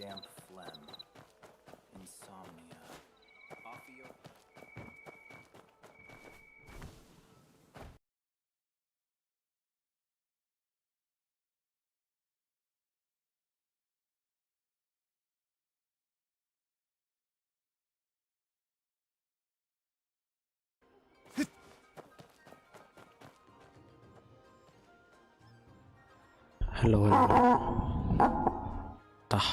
damp phlegm, insomnia. Ophio. Hello, hello. Tah.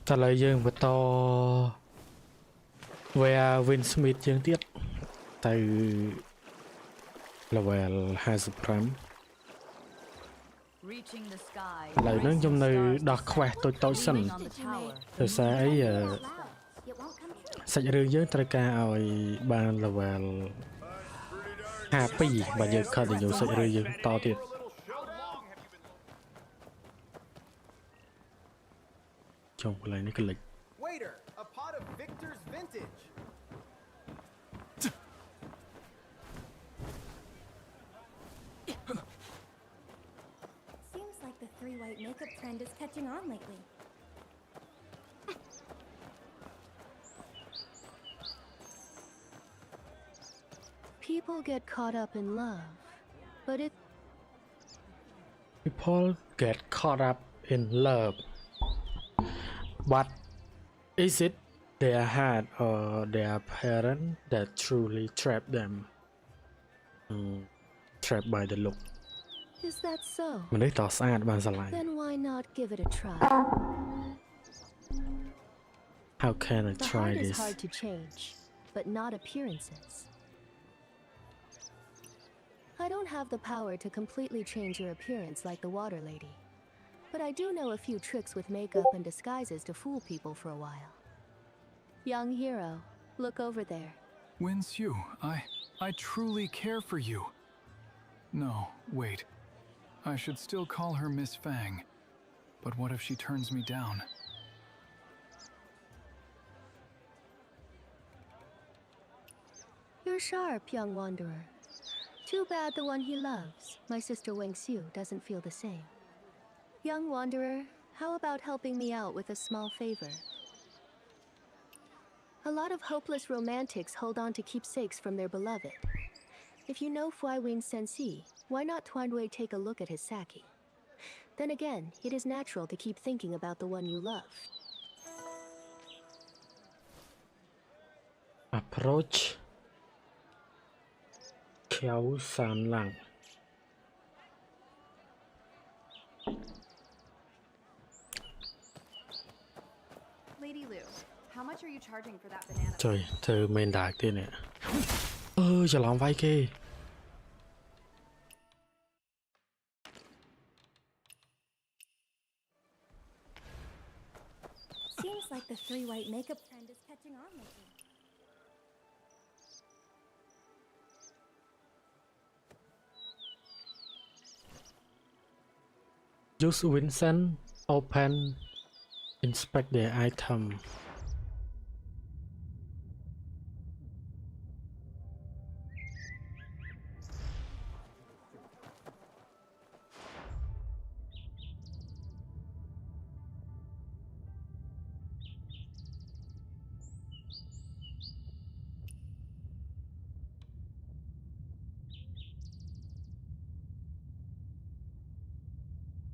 តែឥឡូវយើងបន្ត Where Winsmith យើងទៀតទៅ level 55 Reaching the sky. ឥឡូវហ្នឹងខ្ញុំនៅដោះ quest តូចៗសិន Leaning on the tower. ដោយសារអីសាច់រឿងយើងត្រូវការឲ្យបាន level 52 បើយើង continue សាច់រឿងយើងតទៀត ចុងកន្លែងនេះក្លេច Waiter, a pot of Victor's vintage. Seems like the three white makeup trend is catching on lately. People get caught up in love, but it People get caught up in love, but is it their heart or their parent that truly trap them? Trapped by the look. is that so? មនុស្សតស្អាតបានស្រឡាញ់ Then why not give it a try? How can I The try heart is this? hard to change, but not appearances. I don't have the power to completely change your appearance like the water lady, but I do know a few tricks with makeup and disguises to fool people for a while. Young hero, look over there. Winsue, I truly care for you. No, wait. I should still call her Miss Fang. But what if she turns me down? You're sharp, young wanderer. Too bad the one he loves, my sister Wangxiu, doesn't feel the same. Young wanderer, how about helping me out with a small favor? A lot of hopeless romantics hold on to keepsakes from their beloved. If you know Fuaiwin Sensi, why not Tuanwei take a look at his sake? Then again, it is natural to keep thinking about the one you love. Approach Kiao San Lang. Lady Lu, how much are you charging for that banana? ជួយធ្វើ main dark ទៀតនេះច្រឡំវាយគេ Seems like the three white makeup trend is catching on lately. Use Vincent open inspect their item.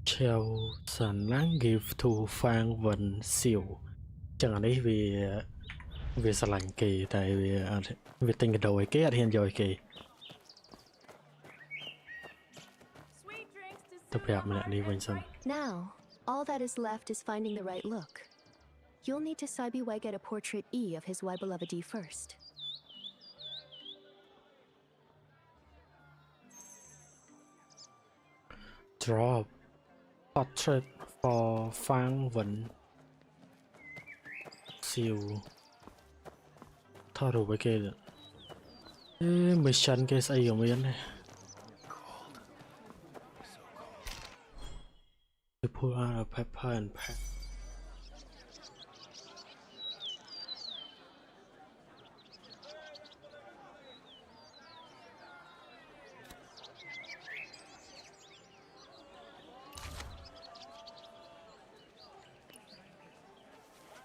Chiao San Lang give to Fang Wen Xiu ចឹងអានេះវាស្រឡាញ់គេតែវាទិញកាដូឲ្យគេអត់ហ៊ានយកឲ្យគេ Sweet drinks to ទៅប្រាប់ម្នាក់នេះវិញសិន Now, all that is left is finding the right look. You'll need to Saibiwei get a portrait E of his Y beloved first. Draw portrait for Fang Wen ซิลថតរូបឲ្យគេទៅmission គេស្អីក៏មានដែរ to pull out a pepper and pack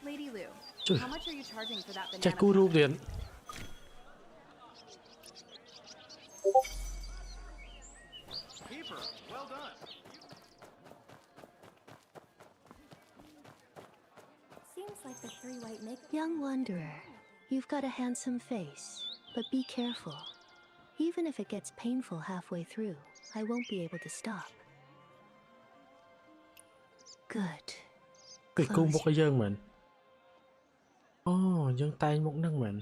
Lady Lu, Trời. how much are you charging for that chắc banana? cú rúp điện Keeper, well done. Seems like the three white makeup. Young wanderer, you've got a handsome face, but be careful. Even if it gets painful halfway through, I won't be able to stop. Good. គេគូមុខឲ្យយើងមែនអូយើងតែងមុខហ្នឹងមែន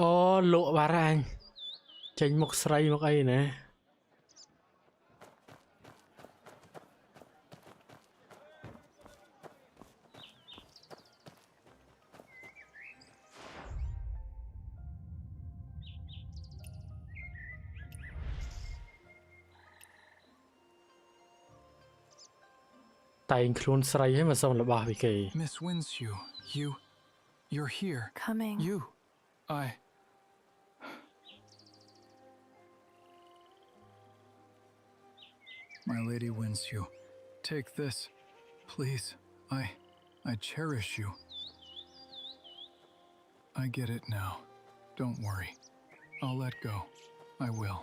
អូលក់បារាំងចេញមុខស្រីមុខអីណាតែងខ្លួនស្រីឲ្យមកសុំរបស់ពីគេ Miss Winsue, you're here. Coming. You, My Lady Winsue, take this, please. I cherish you. I get it now. Don't worry. I'll let go. I will.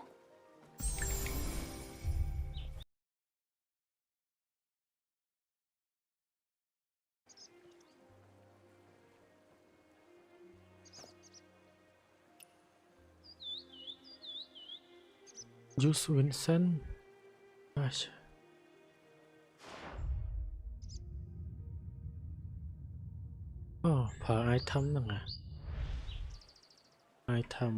Use Vincent អូប្រើ item ហ្នឹងអា item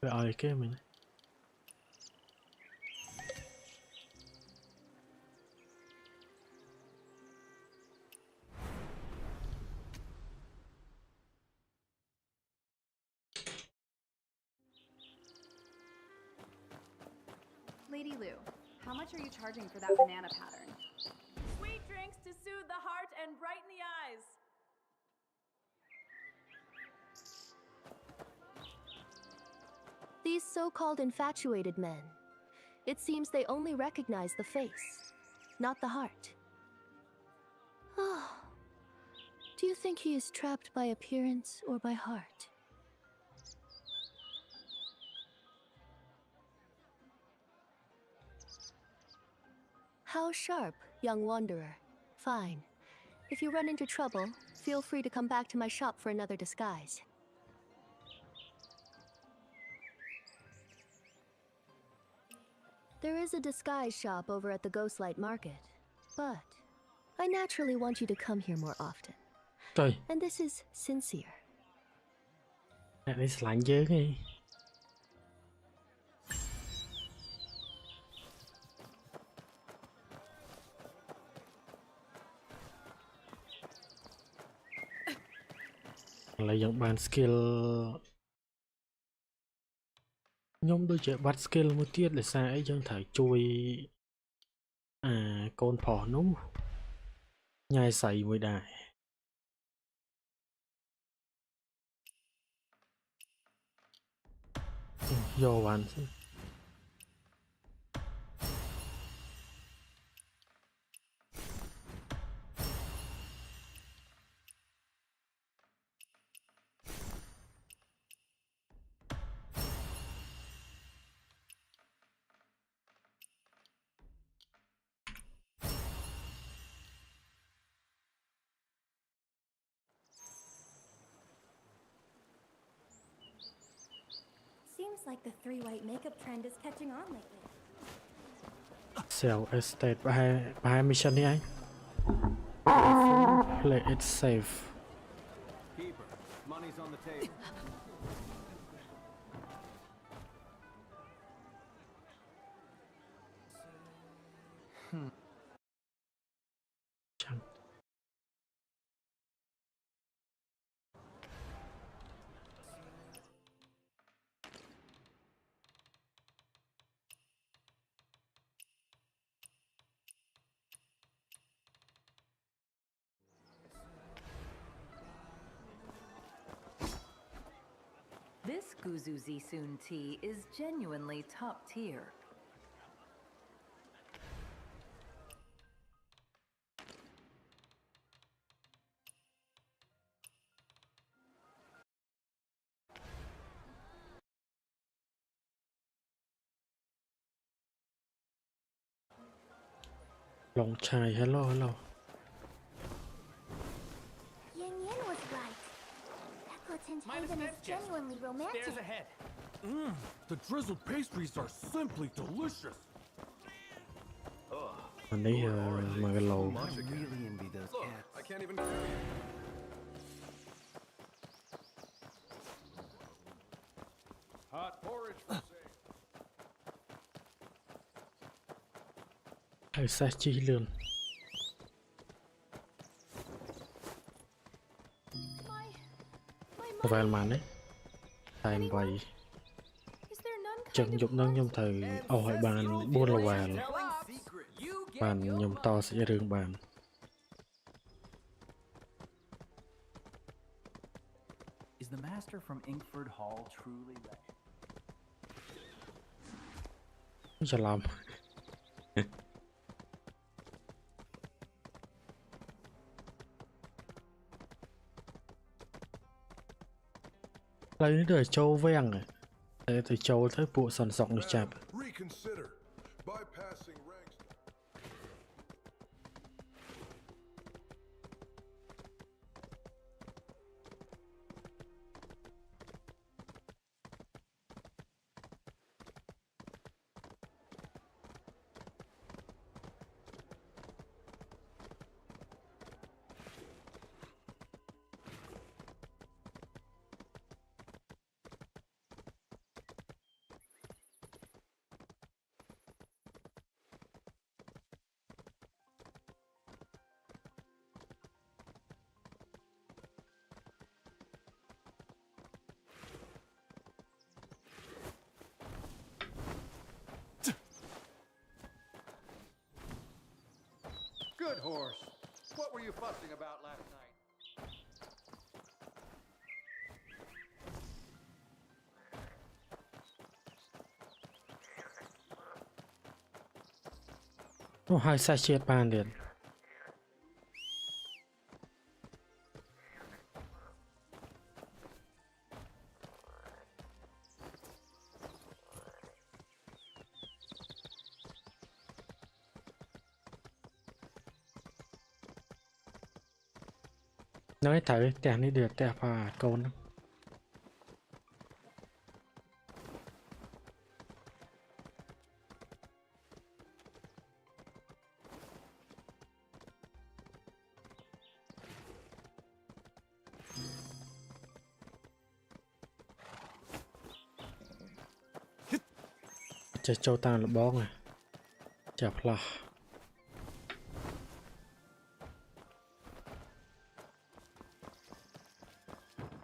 វាឲ្យគេមិញ Lady Lu, how much are you charging for that banana pattern? Sweet drinks to soothe the heart and brighten the eyes. These so-called infatuated men. It seems they only recognize the face, not the heart. Oh. Do you think he is trapped by appearance or by heart? How sharp, young wanderer. Fine. If you run into trouble, feel free to come back to my shop for another disguise. There is a disguise shop over at the Ghostlight Market, but I naturally want you to come here more often. ទៅ And this is sincere. អ្នកនេះស្រឡាញ់យើងឯង ឥឡូវយើងបាន skill ខ្ញុំដូចជាបាត់ skill មួយទៀតដោយសារអីយើងត្រូវជួយកូនប្រុសនោះញ៉ាយស្រីមួយដែរយកបាន Seems like the three white makeup trend is catching on lately. Sell estate ប្រហែល mission នេះឯង play it safe Keeper, money's on the table. This Guzu Zisun tea is genuinely top tier. ลงชาย hello hello Yang Yan was right. Tekla Tinthaven is genuinely romantic. Stairs ahead. The drizzled pastries are simply delicious. อันนี้มากันโล I really envy those cats. I can't even carry it. Hot porridge for sale. ไอ้แซชจี้เลือน My แวลมาเนี่ยตายไว is there none ចឹង kind យប់នឹងខ្ញុំត្រូវឲ្យបាន4ល្វែល Telling secrets. You បាន get ខ្ញុំតសាច់រឿងបាន Is the master from Inkford Hall truly ready? ច្រឡំ ផ្លូវនេះទៅចូលវាំងតែទៅចូលទៅពួកសន្សុកនេះចាប់ Reconsider. Bypassing ranks. Good horse. What were you fussing about last night? Ô, hai sai chết bàn điện. Nói thử tè này được tè phà con. Chà châu ta là bó này. Chà phà.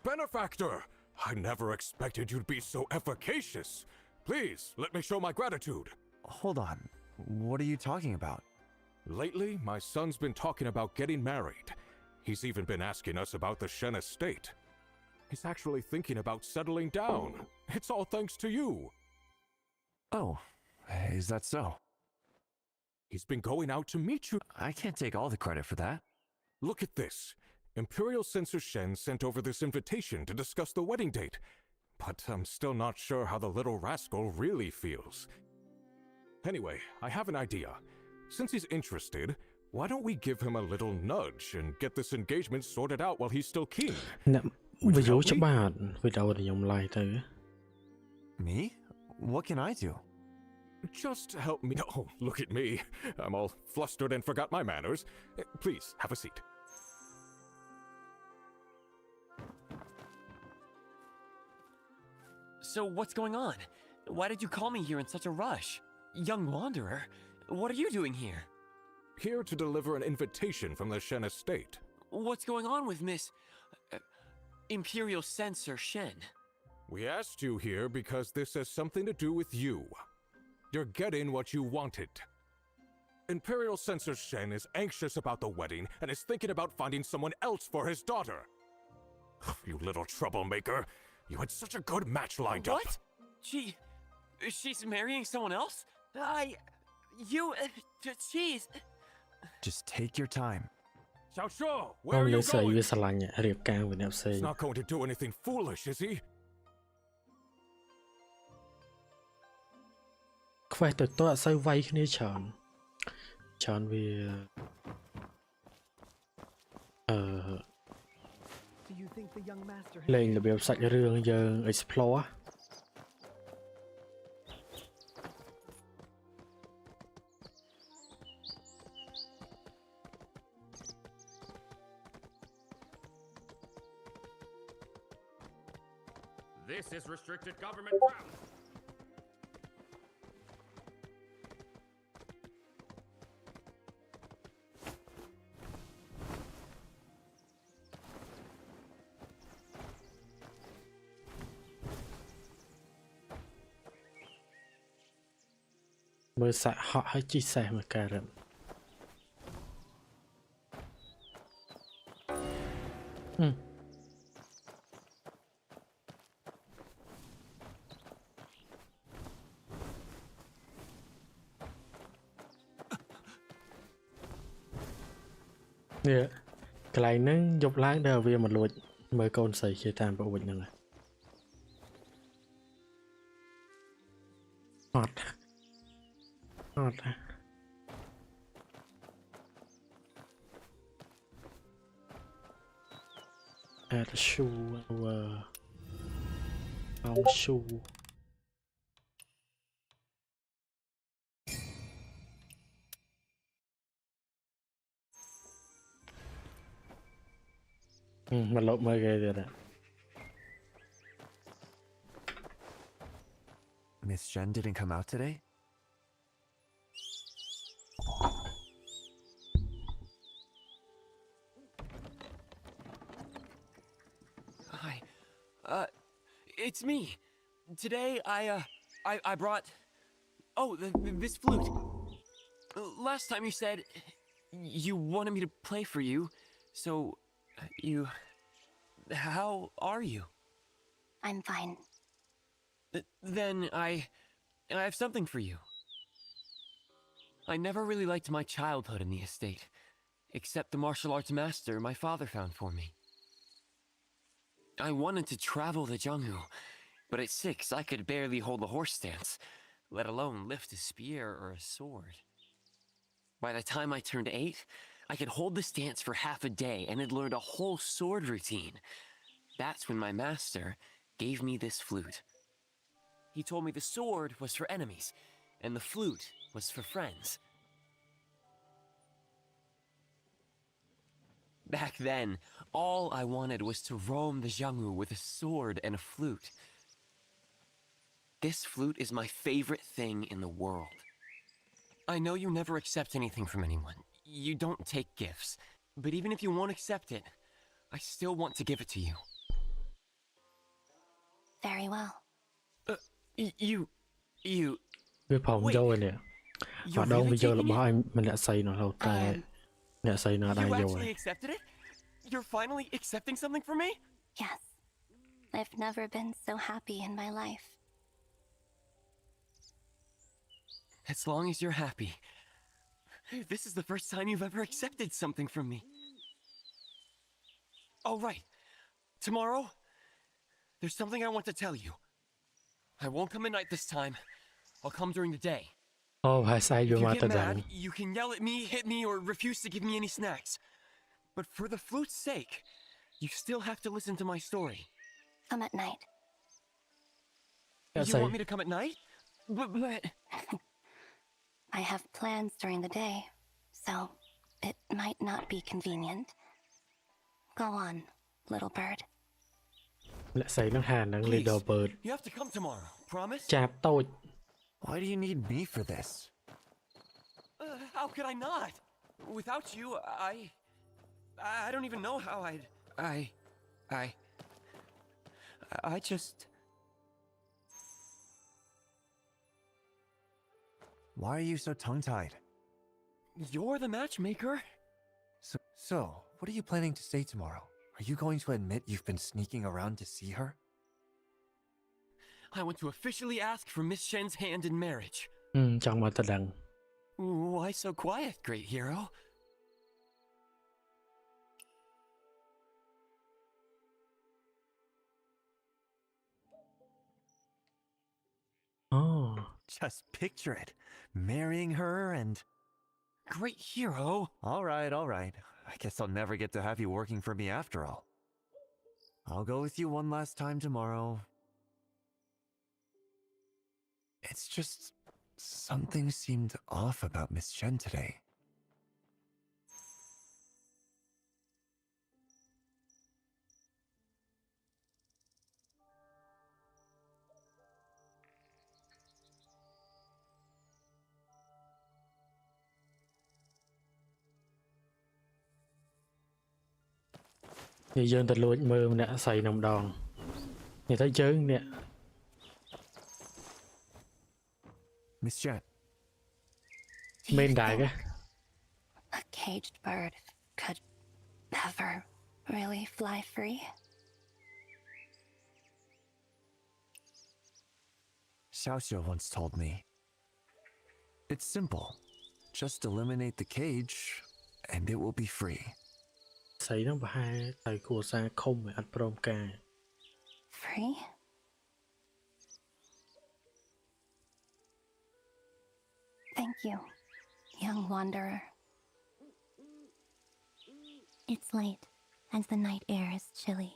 Benefactor! I never expected you'd be so efficacious. Please, let me show my gratitude. Hold on. What are you talking about? Lately, my son's been talking about getting married. He's even been asking us about the Shen estate. He's actually thinking about settling down. It's all thanks to you. Oh, is that so? He's been going out to meet you. I can't take all the credit for that. Look at this. Imperial Censor Shen sent over this invitation to discuss the wedding date. But I'm still not sure how the little rascal really feels. Anyway, I have an idea. Since he's interested, why don't we give him a little nudge and get this engagement sorted out while he's still keen? Nè, Would ví you dụ help cho me? bạn, vì đâu thì dùng lại thử. Me? What can I do? Just help me. Oh, look at me. I'm all flustered and forgot my manners. Please, have a seat. So what's going on? Why did you call me here in such a rush? Young wanderer, what are you doing here? Here to deliver an invitation from the Shen estate. What's going on with Miss... Imperial Censor Shen? We asked you here because this has something to do with you. You're getting what you wanted. Imperial Censor Shen is anxious about the wedding and is thinking about finding someone else for his daughter. You little troublemaker. You had such a good match lined up. What? She's marrying someone else? She's... Just take your time. Xiao Shuo, កុ where ំ are លើ you ស្រីវា going? ស្រឡាញ់រៀបការvới អ្នកផ្សេង He's not going to do anything foolish, is he? ខ្វេះទៅតអត់សូវវាយគ្នាច្រើនវាលេងរបៀបសាច់រឿងយើង explore This is restricted government ground.មើលសាក់ហក់ឲ្យជីសេះមកការឹមនេះកន្លែងហ្នឹងយប់ឡើងដែលវាមកលួចមើលកូនស្រីគេតាមប្រវត្តិហ្នឹងអត់ add a shoe our shoe มันลบมือกันเลย Miss Shen didn't come out today? Hi. It's me. Today I brought... Oh, this flute. Last time you said you wanted me to play for you, so you... How are you? I'm fine. Then I have something for you. I never really liked my childhood in the estate, except the martial arts master my father found for me. I wanted to travel the Jianghu, but at 6 I could barely hold a horse stance, let alone lift a spear or a sword. By the time I turned 8, I could hold the stance for half a day and had learned a whole sword routine. That's when my master gave me this flute. He told me the sword was for enemies, and the flute was for friends. Back then, all I wanted was to roam the Jianghu with a sword and a flute. This flute is my favorite thing in the world. I know you never accept anything from anyone. You don't take gifts. But even if you won't accept it, I still want to give it to you. Very well. You... វាផងយកនេះអត់ដងវាយករបស់ឲ្យម្នាក់ស្រីនោះតែអ្នកស្រីនោះដែរ You យក actually accepted it? You're finally accepting something from me? Yes. I've never been so happy in my life. As long as you're happy. This is the first time you've ever accepted something from me. Oh, right. Tomorrow, there's something I want to tell you. I won't come at night this time. I'll come during the day. អូហើយស្អែក If វា you មក get ទៅដល់ mad, you can yell at me, hit me, or refuse to give me any snacks. But for the flute's sake, you still have to listen to my story. Come at night. You want me to come at night? But... I have plans during the day, so it might not be convenient. Go on, little bird. អ្នកស្រីនឹងហាននឹង Little Bird You have to come tomorrow, promise? ចាប់តូច Why do you need me for this? How could I not? Without you, I don't even know how I just... Why are you so tongue-tied? You're the matchmaker. So, what are you planning to say tomorrow? Are you going to admit you've been sneaking around to see her? I want to officially ask for Miss Shen's hand in marriage. ចង់មកទៅដឹង Why so quiet, great hero? Oh Just picture it. Marrying her and... Great hero? All right, all right. I guess I'll never get to have you working for me after all. I'll go with you one last time tomorrow. It's just... something seemed off about Miss Shen today. Thì dân ta lụi mơ nè xài nồng đòn thì thấy chớ nè Miss Shen. bên đại cái A caged bird could ever really fly free? Xiaoxiu once told me. It's simple. Just eliminate the cage, and it will be free. xài nó hai thầy cô xa không phải ăn prom ca Free? Thank you, young wanderer. It's late, and the night air is chilly.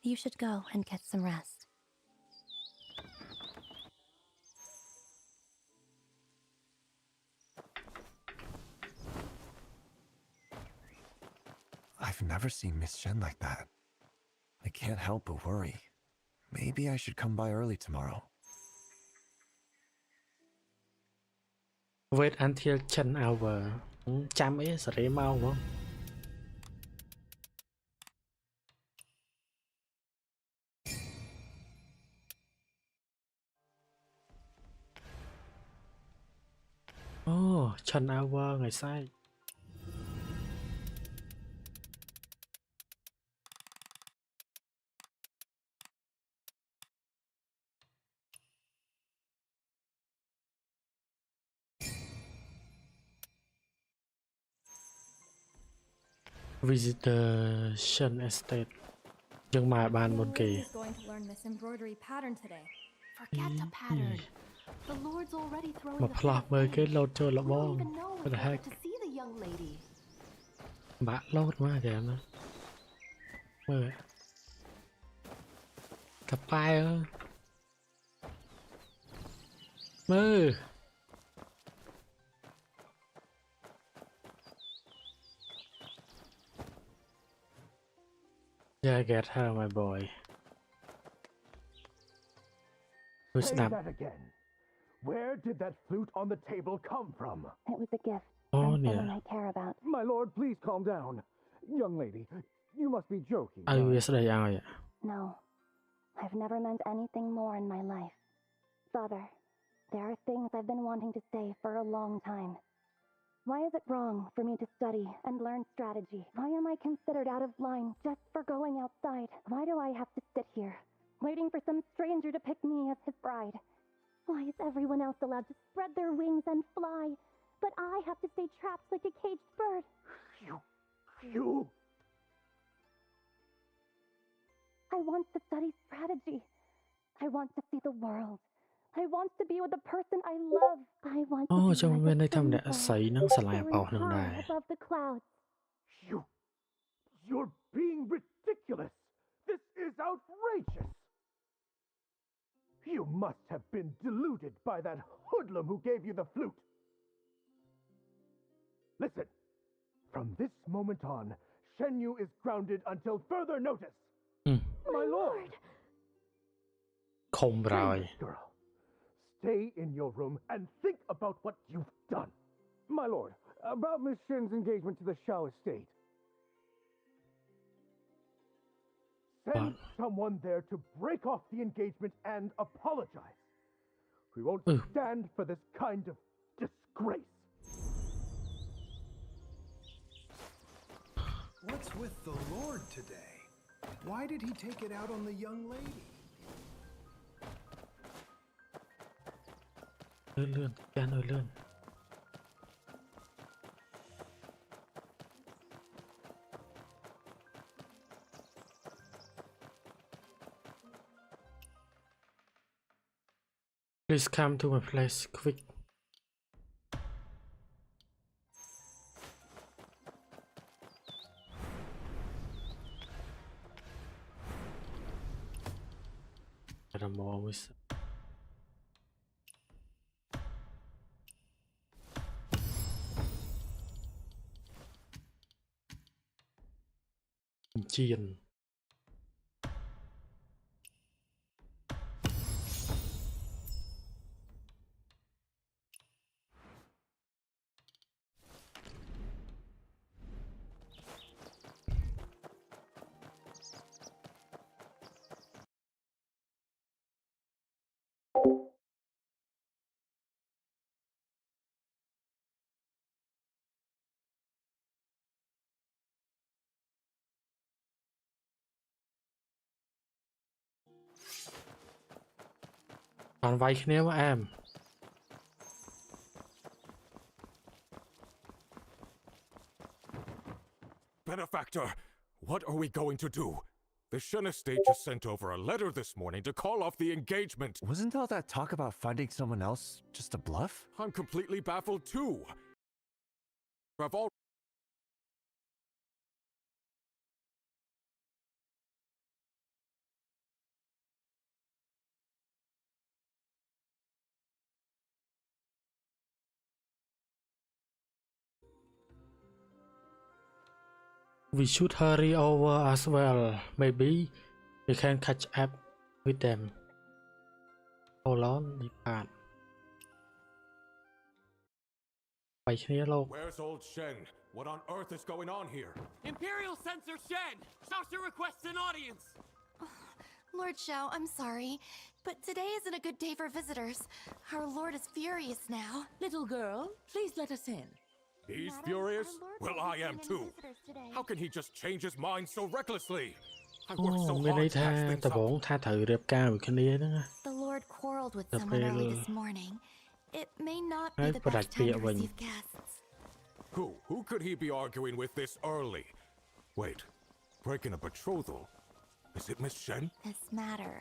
You should go and get some rest. I've never seen Miss Shen like that. I can't help but worry. Maybe I should come by early tomorrow. wait until 10 hour ចាំអីសេរីមកហ្មង អូ 10 hour ថ្ងៃស្អែក visitation estate យើងមកបានមុនគេ Lily is going to learn this embroidery pattern today. Forget the pattern. The Lord's already throwing មក a ផ្លោះ fit. មើលគេលោតចូលល We បង don't even know What the if we're heck to see the young lady. បាក់លោតមកហ្គេមណាមើលកាប៉ែអើមើល Yeah, get her, my boy. Who's Say that? that again. Where did that flute on the table come from? It was a gift Oh, from yeah. someone I care about. My lord, please calm down. Young lady, you must be joking. I right? wish they are. No, I've never meant anything more in my life. Father, there are things I've been wanting to say for a long time. Why is it wrong for me to study and learn strategy? Why am I considered out of line just for going outside? Why do I have to sit here, waiting for some stranger to pick me as his bride? Why is everyone else allowed to spread their wings and fly, but I have to stay trapped like a caged bird? You... I want to study strategy. I want to see the world. I want to be with the person I love. I want to Oh, be trong like bên a đây thầm đã sunflower, sấy nắng xả lại soaring bảo nương high đài. above the clouds. You're being ridiculous. This is outrageous. You must have been deluded by that hoodlum who gave you the flute. Listen, from this moment on, Shenyu is grounded until further notice. My lord! Không rồi. Shameless girl. Stay in your room and think about what you've done. My lord, about Miss Shen's engagement to the Shao estate. Send someone there to break off the engagement and apologize. We won't stand for this kind of disgrace. What's with the Lord today? Why did he take it out on the young lady? Lươn Gan ơi lươn. Please come to my place quick. I'm always chiên. Toàn vayគ្នាមកem. Benefactor, what are we going to do? The Shen estate just sent over a letter this morning to call off the engagement. Wasn't all that talk about finding someone else just a bluff? I'm completely baffled too. I've all We should hurry over as well. Maybe we can catch up with them. Hold on, ดีผ่านไปគ្នាលោក Where's old Shen? What on earth is going on here? Imperial Censor Shen! Xiaoxia requests an audience! Lord Xiao, I'm sorry, but today isn't a good day for visitors. Our lord is furious now. Little girl, please let us in. He's furious? Well, I am too. How can he just change his mind so recklessly? I worked so មានន័យ hard to ថា patch things ដំបូ up. ងថាត្រូវរៀបការមួយគ្នាហ្នឹងណា The lord quarreled with someone early this morning. It may not be the But I best time to feel when- receive guests. Who could he be arguing with this early? Wait, breaking a betrothal? Is it Miss Shen? This matter.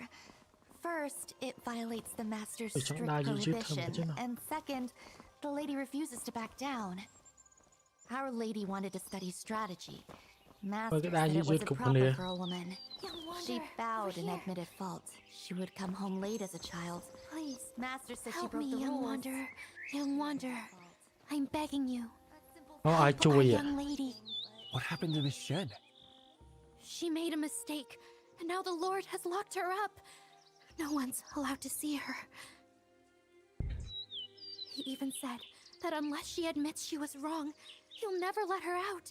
First, it violates the master's Ôi, strict trong đai YouTube thầm chứ prohibition, nào. and second, the lady refuses to back down. Our lady wanted to study strategy. Master cái said đai it YouTube wasn't của con proper nè. for a woman. She bowed and admitted fault. She would come home late as a child. Please, Master said she Help broke me, the young rules. wanderer. Young wanderer. I'm begging you. អូ ai For our chui à young lady. What happened to Miss Shen? She made a mistake, and now the Lord has locked her up. No one's allowed to see her. He even said that unless she admits she was wrong, he'll never let her out,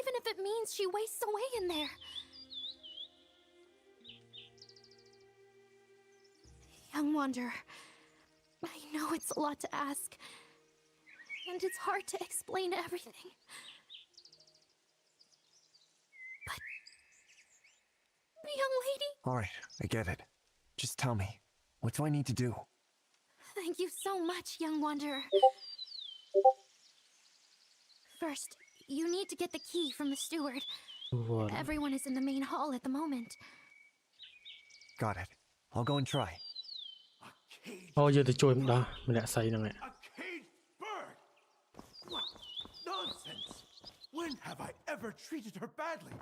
even if it means she wastes away in there. Young wanderer, I know it's a lot to ask, and it's hard to explain everything. But, young lady, Alright, I get it. Just tell me, what do I need to do? thank you so much, young wanderer. First, you need to get the key from the steward. Vâng. Everyone is in the main hall at the moment. Got it. I'll go and try. Ô giờ thì chui một đó mình đã xây rồi nè. A caged bird! What nonsense! When have I ever treated her badly?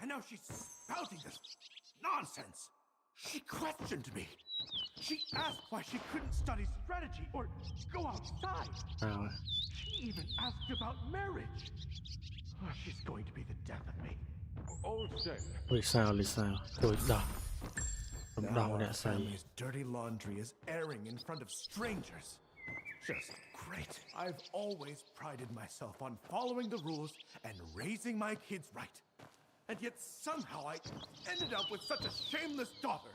And now she's spouting this nonsense. She questioned me. She asked why she couldn't study strategy or go outside. Sao à? She even asked about marriage. Oh, she's going to be the death of me. Old Shen, Vì sao chui đó Now đó mình đã our xây. family's dirty laundry is airing in front of strangers. Just great. I've always prided myself on following the rules and raising my kids right. And yet somehow I ended up with such a shameless daughter.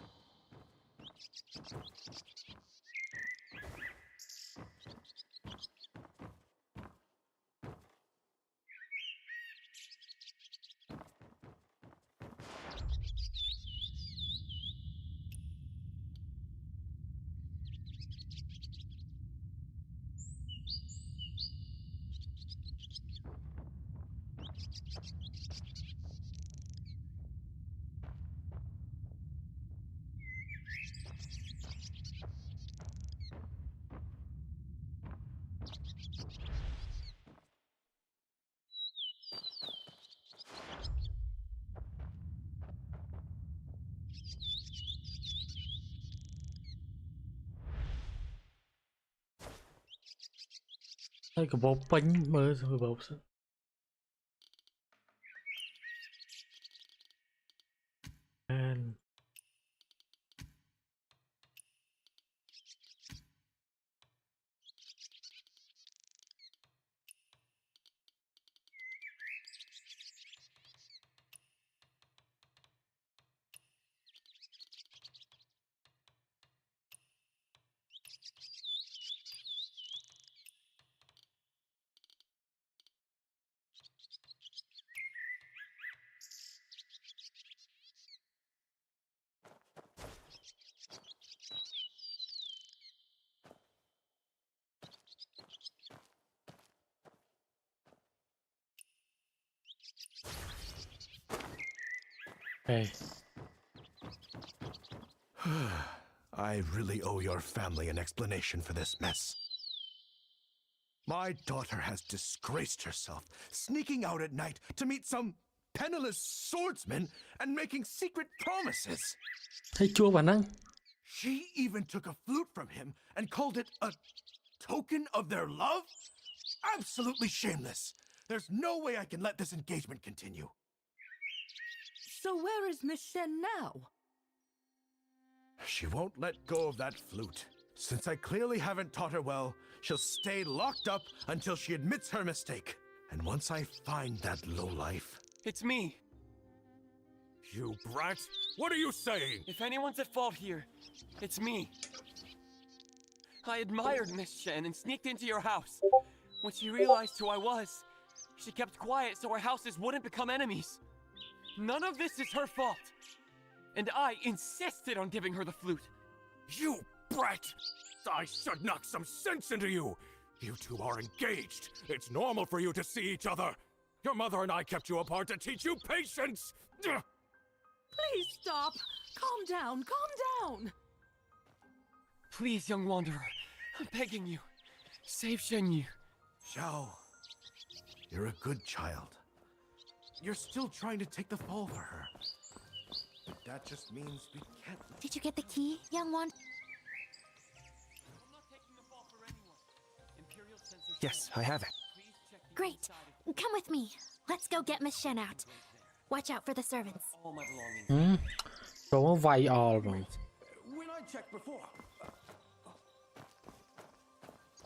Cái bột bánh mới rồi bột and hey. I really owe your family an explanation for this mess. My daughter has disgraced herself, sneaking out at night to meet some penniless swordsman and making secret promises. Thấy chua bản năng. She even took a flute from him and called it a token of their love? Absolutely shameless. There's no way I can let this engagement continue. So where is Miss Shen now? She won't let go of that flute. Since I clearly haven't taught her well, she'll stay locked up until she admits her mistake. And once I find that lowlife... It's me. You brat! What are you saying? If anyone's at fault here, it's me. I admired Miss Shen and sneaked into your house. When she realized who I was, she kept quiet so our houses wouldn't become enemies. None of this is her fault. And I insisted on giving her the flute. You brat! I should knock some sense into you! You two are engaged. It's normal for you to see each other. Your mother and I kept you apart to teach you patience! Ugh. Please stop. Calm down. Calm down. Please, young wanderer, I'm begging you. Save Shenyu. Xiao, you're a good child. You're still trying to take the fall for her. But that just means we can't... Did you get the key, young one? I'm not taking the fall for anyone. Imperial censorship. Yes, I have it. Please check the Great. inside of Come with me. Let's go get Miss Shen out. Watch out for the servants. all my belongings. Rồi vay all mà. When I checked before...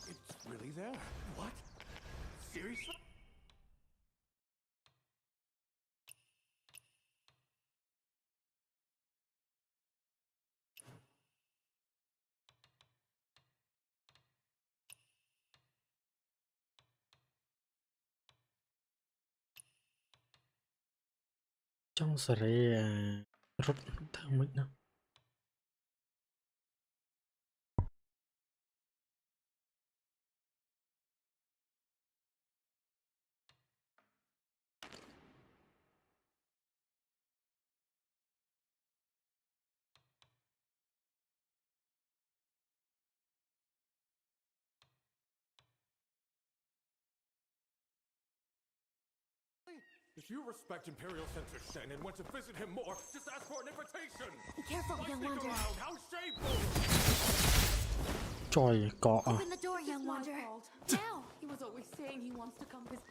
It's really there. What? Seriously? Trong serie rút thang mic nào. If you respect Imperial Censor Shen and want to visit him more, just ask for an invitation! Careful, Why young sneak wanderer. around? How shameful! Trời cọ à. Open the door, young My wanderer. fault. Now! He was always saying he wants to come visit.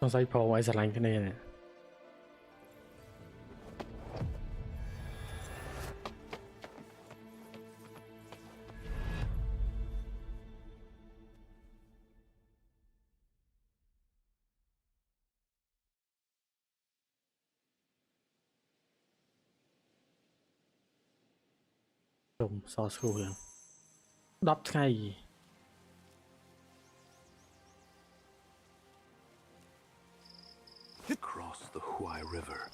Trong giây phô ai lạnh cái này nè. Trùng so sưu hiện. Đắp ngay. Across the Huai River.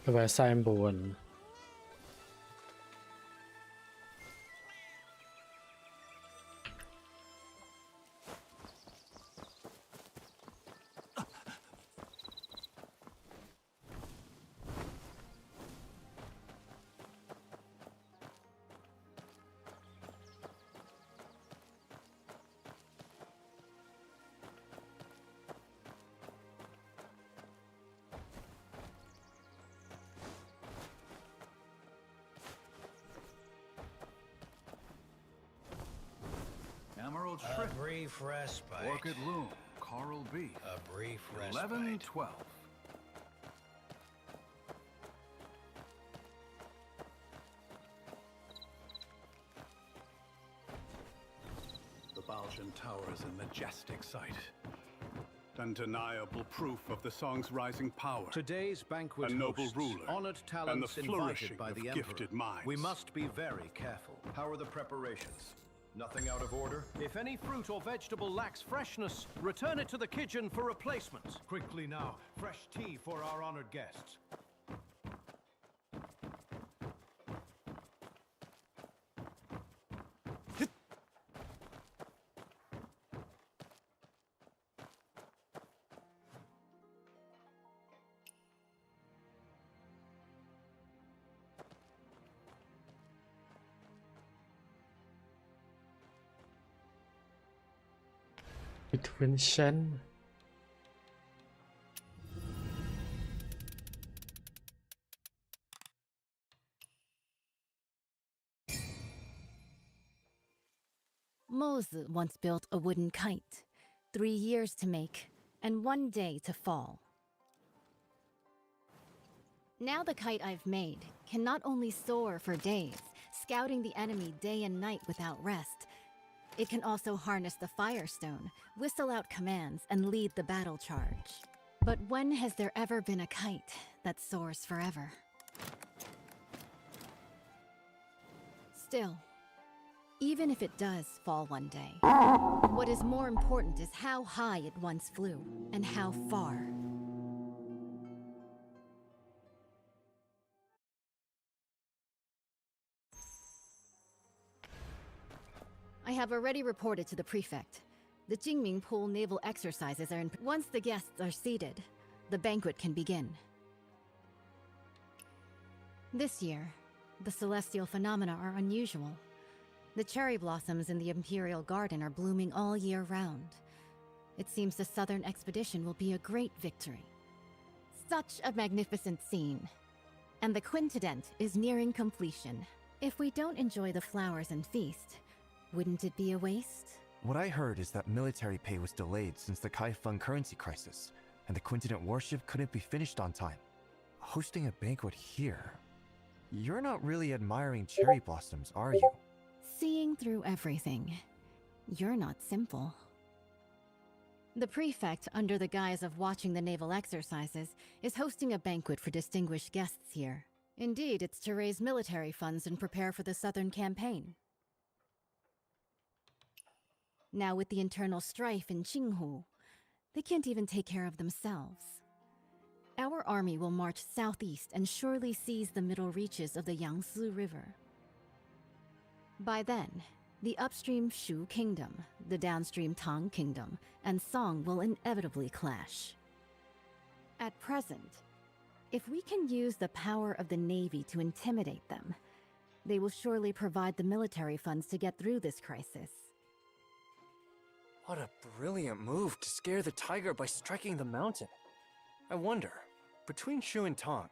Và sai buồn. Emerald A Shrimp, brief respite. Orchid Loom, Coral Bee. A brief respite. 1112. The Baljan Tower is a majestic sight. Undeniable proof of the song's rising power. Today's banquet a noble hosts ruler, honored talents and the flourishing invited by of the Emperor. gifted minds. We must be very careful. How are the preparations? Nothing out of order? If any fruit or vegetable lacks freshness, return it to the kitchen for replacement. Quickly now, fresh tea for our honored guests. Between Shen. Mose once built a wooden kite, 3 years to make, and 1 day to fall. Now the kite I've made can not only soar for days, scouting the enemy day and night without rest, it can also harness the Firestone, whistle out commands, and lead the battle charge. But when has there ever been a kite that soars forever? Still, even if it does fall one day, what is more important is how high it once flew, and how far. I have already reported to the prefect. The Jingming Pool naval exercises are in. Once the guests are seated, the banquet can begin. This year, the celestial phenomena are unusual. The cherry blossoms in the Imperial Garden are blooming all year round. It seems the Southern expedition will be a great victory. Such a magnificent scene. And the quintident is nearing completion. If we don't enjoy the flowers and feast, wouldn't it be a waste? What I heard is that military pay was delayed since the Kai Feng currency crisis, and the Quintident warship couldn't be finished on time. Hosting a banquet here? You're not really admiring cherry blossoms, are you? Seeing through everything. You're not simple. The prefect, under the guise of watching the naval exercises, is hosting a banquet for distinguished guests here. Indeed, it's to raise military funds and prepare for the Southern campaign. Now with the internal strife in Qinghu, they can't even take care of themselves. Our army will march southeast and surely seize the middle reaches of the Yangtze River. By then, the upstream Shu Kingdom, the downstream Tang Kingdom, and Song will inevitably clash. At present, if we can use the power of the Navy to intimidate them, they will surely provide the military funds to get through this crisis. What a brilliant move to scare the tiger by striking the mountain. I wonder, between Shu and Tang,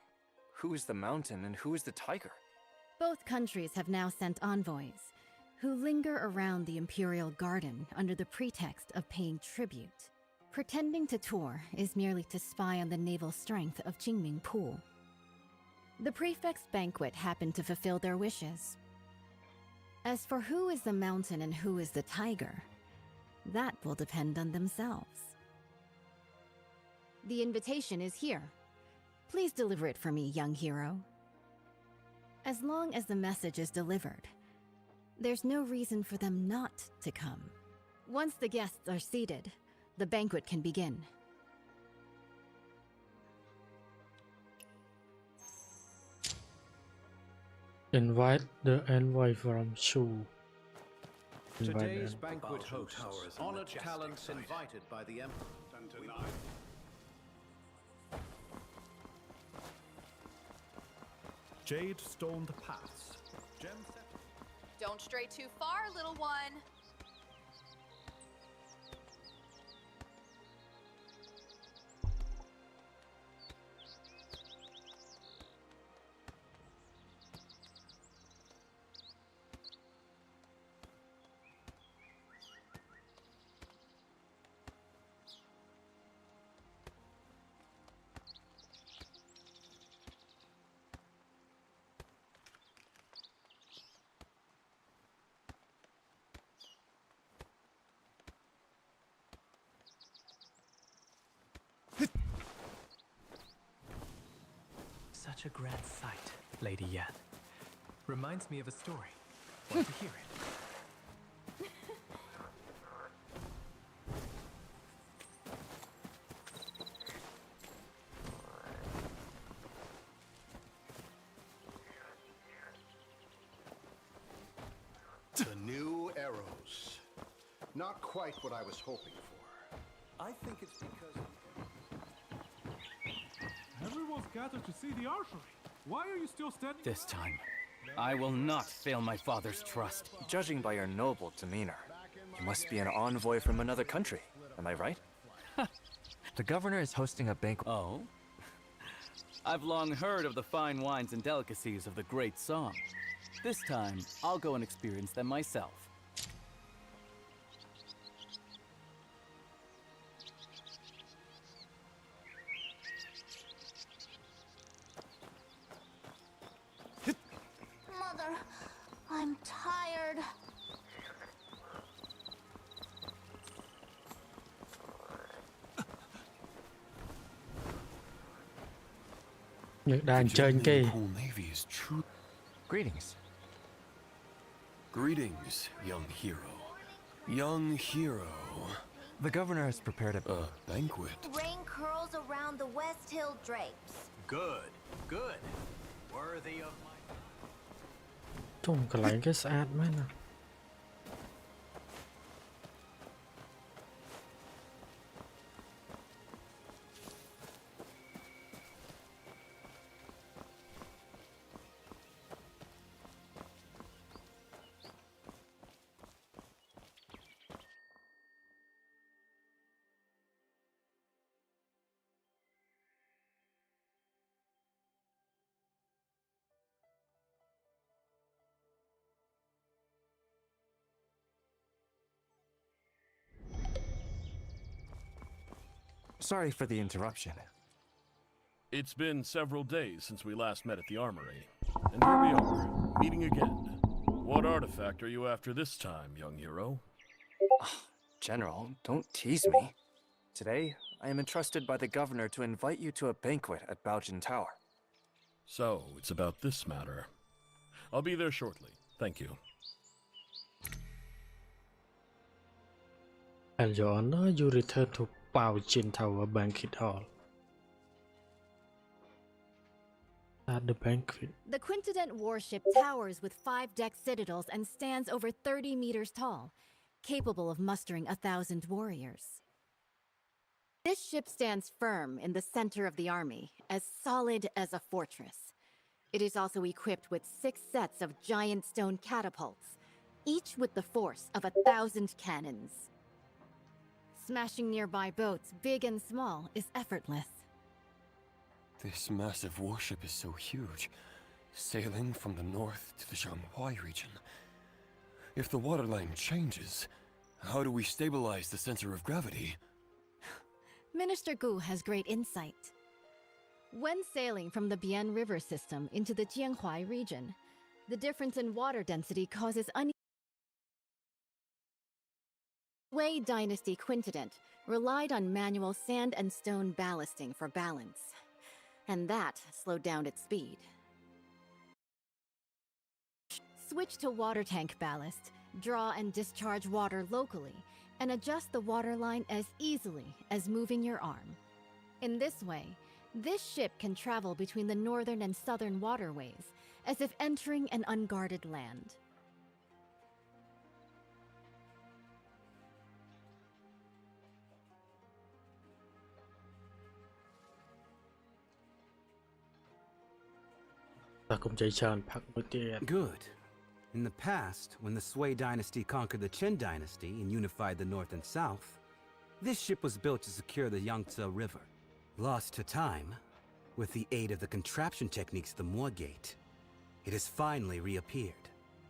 who is the mountain and who is the tiger? Both countries have now sent envoys, who linger around the Imperial Garden under the pretext of paying tribute. Pretending to tour is merely to spy on the naval strength of Jingming Pool. The prefect's banquet happened to fulfill their wishes. As for who is the mountain and who is the tiger, that will depend on themselves. The invitation is here. Please deliver it for me, young hero. As long as the message is delivered, There's no reason for them not to come. Once the guests are seated, the banquet can begin. Invite the envoy from Shu. Invite Today's them. banquet Baotian hosts, towers and honored majestic talents sight. invited by the Emperor. Jade stoned paths. Gem set. Don't stray too far, little one. Such a grand sight, Lady Yan. Reminds me of a story. Want to hear it? The new arrows. Not quite what I was hoping for. I think it's because. Everyone's gathered to see the archery. Why are you still standing? This time, I will not fail my father's trust. Judging by your noble demeanor, you must be an envoy from another country. Am I right? The governor is hosting a banquet. Oh? I've long heard of the fine wines and delicacies of the Great Song. This time, I'll go and experience them myself. Mother, I'm tired. Nhật Đàn chơi kì. Navy is true. Greetings. Greetings, young hero. Young hero. The governor has prepared a banquet. Rain curls around the West Hill drapes. Good, good. Worthy of my. ចុំកន្លែងគេស្អាតមែនណា Sorry for the interruption. It's been several days since we last met at the armory. And here we are, meeting again. What artifact are you after this time, young hero? General, don't tease me. Today, I am entrusted by the governor to invite you to a banquet at Baotian Tower. So, it's about this matter. I'll be there shortly. Thank you. And your honor, you return to Baotian Tower Banquet Hall. At the banquet. The Quintident warship towers with 5-deck citadels and stands over 30 meters tall, capable of mustering 1,000 warriors. This ship stands firm in the center of the army, as solid as a fortress. It is also equipped with 6 sets of giant stone catapults, each with the force of 1,000 cannons. Smashing nearby boats, big and small, is effortless. This massive warship is so huge, sailing from the north to the Zhanghuai region. If the waterline changes, how do we stabilize the center of gravity? Minister Gu has great insight. When sailing from the Bian River system into the Jianghuai region, the difference in water density causes Wei Dynasty Quintident relied on manual sand and stone ballasting for balance, and that slowed down its speed. Switch to water tank ballast, draw and discharge water locally, and adjust the water line as easily as moving your arm. In this way, this ship can travel between the northern and southern waterways, as if entering an unguarded land. Good. In the past, when the Sui dynasty conquered the Qin dynasty and unified the north and south, this ship was built to secure the Yangtze River. Lost to time, with the aid of the contraption techniques of the Moor Gate, it has finally reappeared.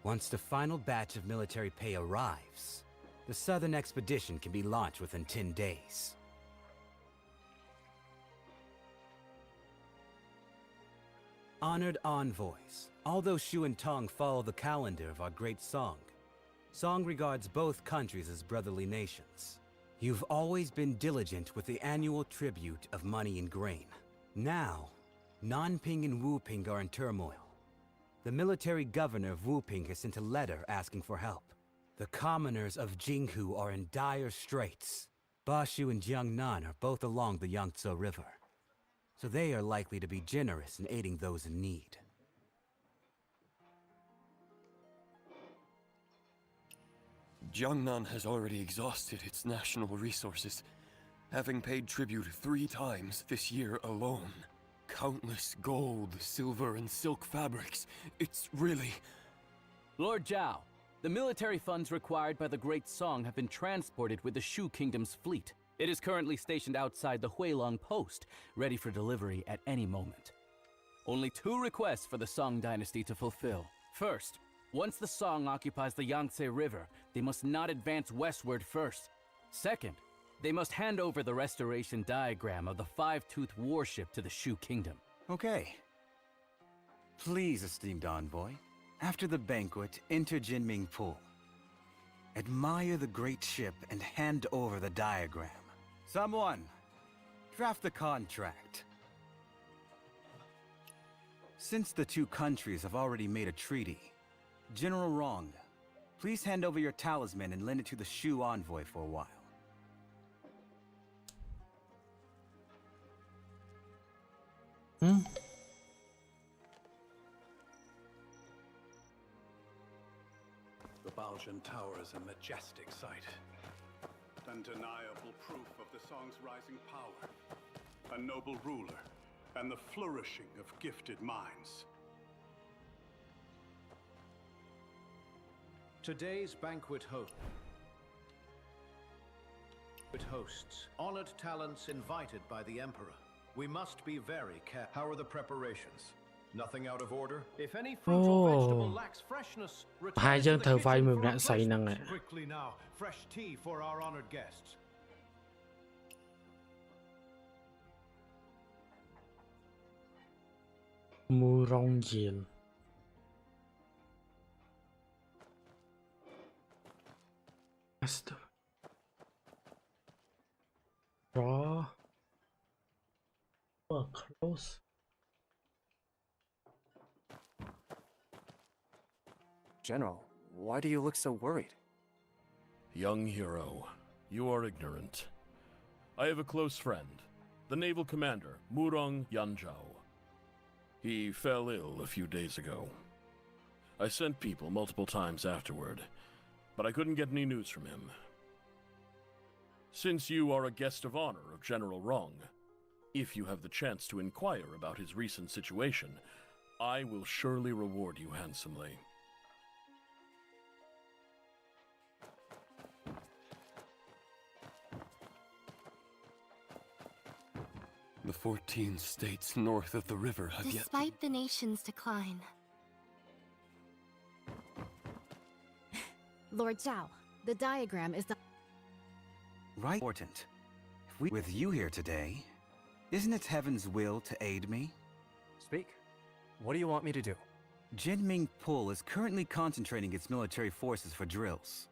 Once the final batch of military pay arrives, the southern expedition can be launched within 10 days. Honored envoys, although Shu and Tong follow the calendar of our great Song, Song regards both countries as brotherly nations. You've always been diligent with the annual tribute of money and grain. Now, Nanping and Wuping are in turmoil. The military governor of Wuping has sent a letter asking for help. The commoners of Jinghu are in dire straits. Bashu and Jiangnan are both along the Yangtze River, so they are likely to be generous in aiding those in need. Jiangnan has already exhausted its national resources, having paid tribute 3 times this year alone. Countless gold, silver, and silk fabrics. It's really... Lord Zhao, the military funds required by the Great Song have been transported with the Shu Kingdom's fleet. It is currently stationed outside the Huilong Post, ready for delivery at any moment. Only 2 requests for the Song dynasty to fulfill. First, once the Song occupies the Yangtze River, they must not advance westward first. Second, they must hand over the restoration diagram of the Five-Toothed warship to the Shu Kingdom. Okay. Please, esteemed envoy, after the banquet, enter Jinming Pool. Admire the great ship and hand over the diagram. Someone, draft the contract. Since the 2 countries have already made a treaty, General Rong, please hand over your talisman and lend it to the Shu envoy for a while. The Baotian Tower is a majestic sight. Undeniable proof of the Song's rising power. A noble ruler, and the flourishing of gifted minds. Today's banquet hosts honored talents invited by the Emperor. We must be very careful. How are the preparations? Nothing out of order? If any fruit or vegetable lacks freshness, return to the kitchen for refreshments. Quickly now, fresh tea for our honored guests. Murongyin. Master. Draw. Close. General, why do you look so worried? Young hero, you are ignorant. I have a close friend, the naval commander, Murong Yanzhao. He fell ill a few days ago. I sent people multiple times afterward, but I couldn't get any news from him. Since you are a guest of honor of General Rong, if you have the chance to inquire about his recent situation, I will surely reward you handsomely. The 14 states north of the river have yet... Despite the nation's decline. Lord Zhao, the diagram is the... Right. Important. If we with you here today, isn't it heaven's will to aid me? Speak. What do you want me to do? Jinming Pool is currently concentrating its military forces for drills,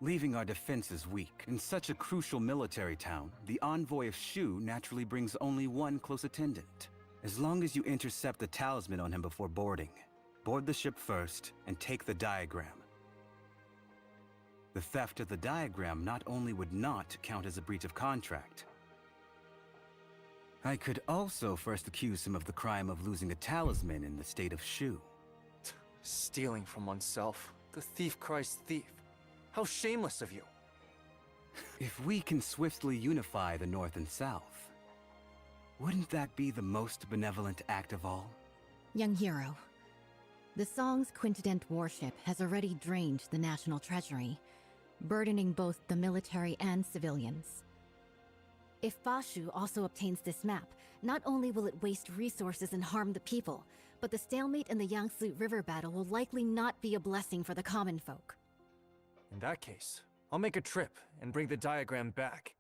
leaving our defenses weak. In such a crucial military town, the envoy of Shu naturally brings only one close attendant. As long as you intercept the talisman on him before boarding, Board the ship first and take the diagram. The theft of the diagram not only would not count as a breach of contract, I could also first accuse him of the crime of losing a talisman in the state of Shu. Stealing from oneself. The thief cries thief. How shameless of you. If we can swiftly unify the North and South, wouldn't that be the most benevolent act of all? Young hero, the Song's Quintident warship has already drained the national treasury, burdening both the military and civilians. If Bashu also obtains this map, not only will it waste resources and harm the people, but the stalemate in the Yangtze River battle will likely not be a blessing for the common folk. In that case, I'll make a trip and bring the diagram back.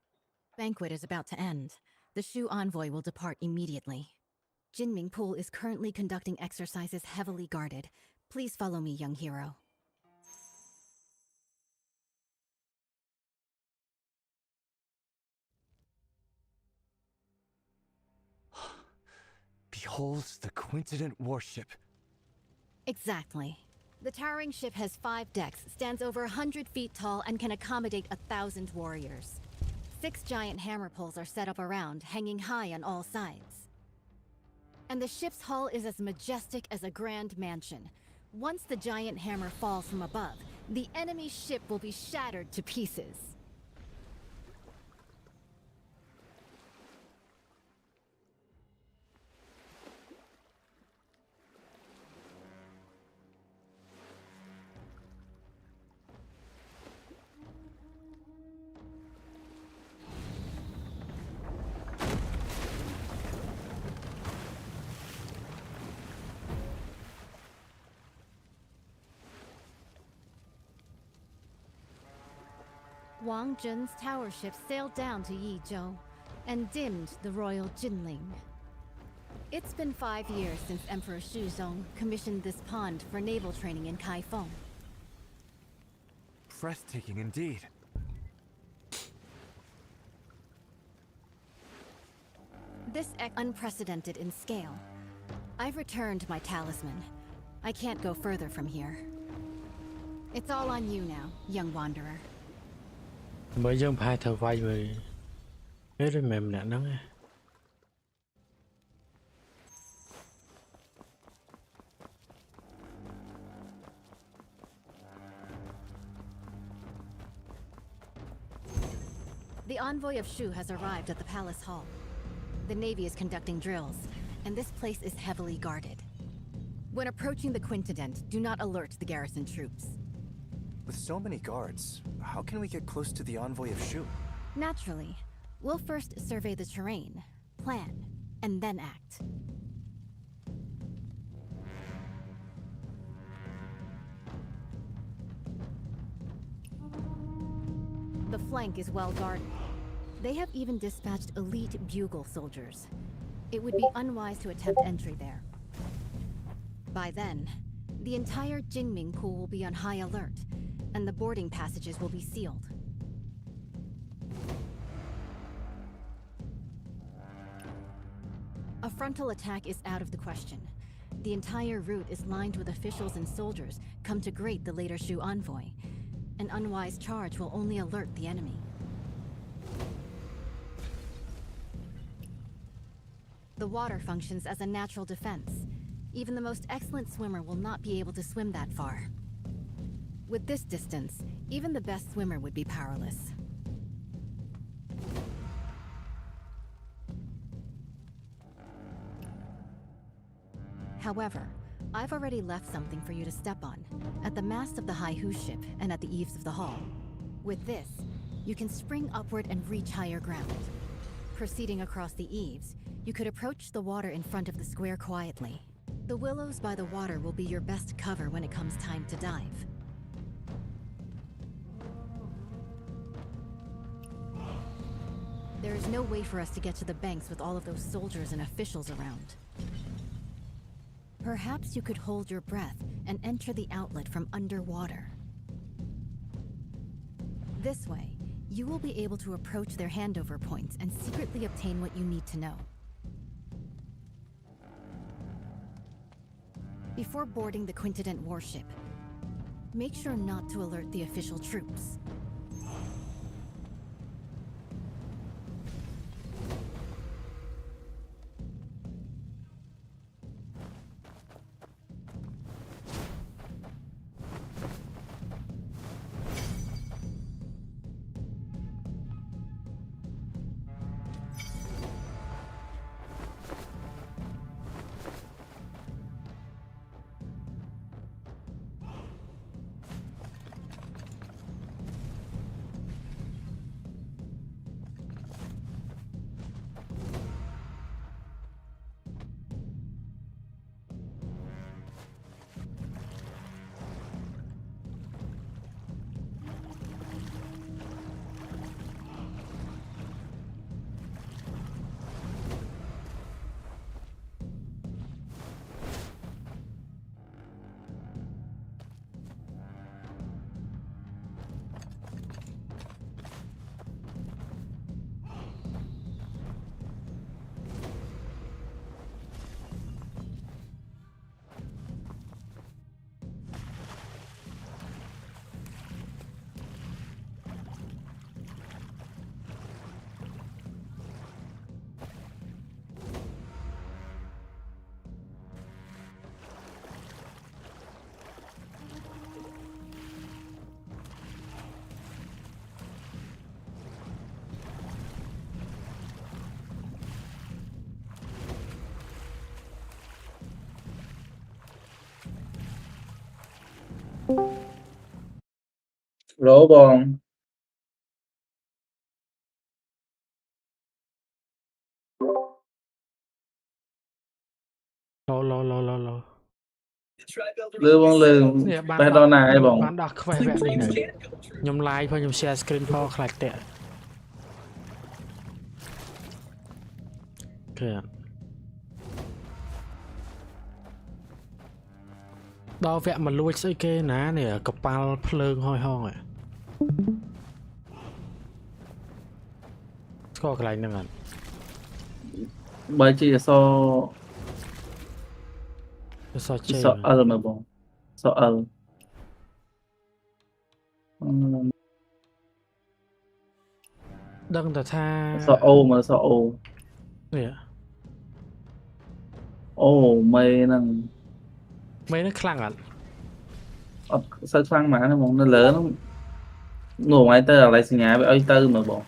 Banquet is about to end. The Shu envoy will depart immediately. Jinming Pool is currently conducting exercises heavily guarded. Please follow me, young hero. Behold the Quintident warship. Exactly. The towering ship has 5 decks, stands over 100 feet tall, and can accommodate 1,000 warriors. 6 giant hammer poles are set up around, hanging high on all sides. And the ship's hull is as majestic as a grand mansion. Once the giant hammer falls from above, the enemy ship will be shattered to pieces. Wang Zhen's tower ship sailed down to Yizhou and dimmed the royal Jinling. It's been 5 years since Emperor Shuzong commissioned this pond for naval training in Kaifeng. Breathtaking indeed. This unprecedented in scale. I've returned my talisman. I can't go further from here. It's all on you now, young wanderer. Mới dân phai thờ vai về cái rồi mềm nặng nắng à. The envoy of Shu has arrived at the palace hall. The Navy is conducting drills, and this place is heavily guarded. When approaching the Quintident, do not alert the garrison troops. With so many guards, how can we get close to the envoy of Shu? Naturally, we'll first survey the terrain, plan, and then act. The flank is well guarded. They have even dispatched elite bugle soldiers. It would be unwise to attempt entry there. By then, the entire Jinming Pool will be on high alert, and the boarding passages will be sealed. A frontal attack is out of the question. The entire route is lined with officials and soldiers come to greet the later Shu envoy. An unwise charge will only alert the enemy. The water functions as a natural defense. Even the most excellent swimmer will not be able to swim that far. With this distance, even the best swimmer would be powerless. However, I've already left something for you to step on, at the mast of the Haihu ship and at the eaves of the hall. With this, you can spring upward and reach higher ground. Proceeding across the eaves, you could approach the water in front of the square quietly. The willows by the water will be your best cover when it comes time to dive. There is no way for us to get to the banks with all of those soldiers and officials around. Perhaps you could hold your breath and enter the outlet from underwater. This way, you will be able to approach their handover points and secretly obtain what you need to know. before boarding the Quintinent warship, make sure not to alert the official troops. Lỗ bòn. Lo. Lưu bóng lường. Nè, Bé đó nãy bóng. bán đọc khoe vẽ đi nè. Nhom like เพราะ nhom share screen พอខ្លាចតែគឺដល់វគ្គមកលួចស្អីគេណានេះកប៉ាល់ភ្លើងហោយហងស្គាល់កន្លែងហ្នឹងអត់ បើជាអស សចេ សអលមើលបងសអលដឹងតែថា សអូមើលសអូ នេះ អូមេហ្នឹង មេហ្នឹងខ្លាំងអត់ អត់សូវខ្លាំងហ្មងណាបងនៅលើហ្នឹងនោះឲ្យទៅអាឡៃសញ្ញាឲ្យទៅមើលបង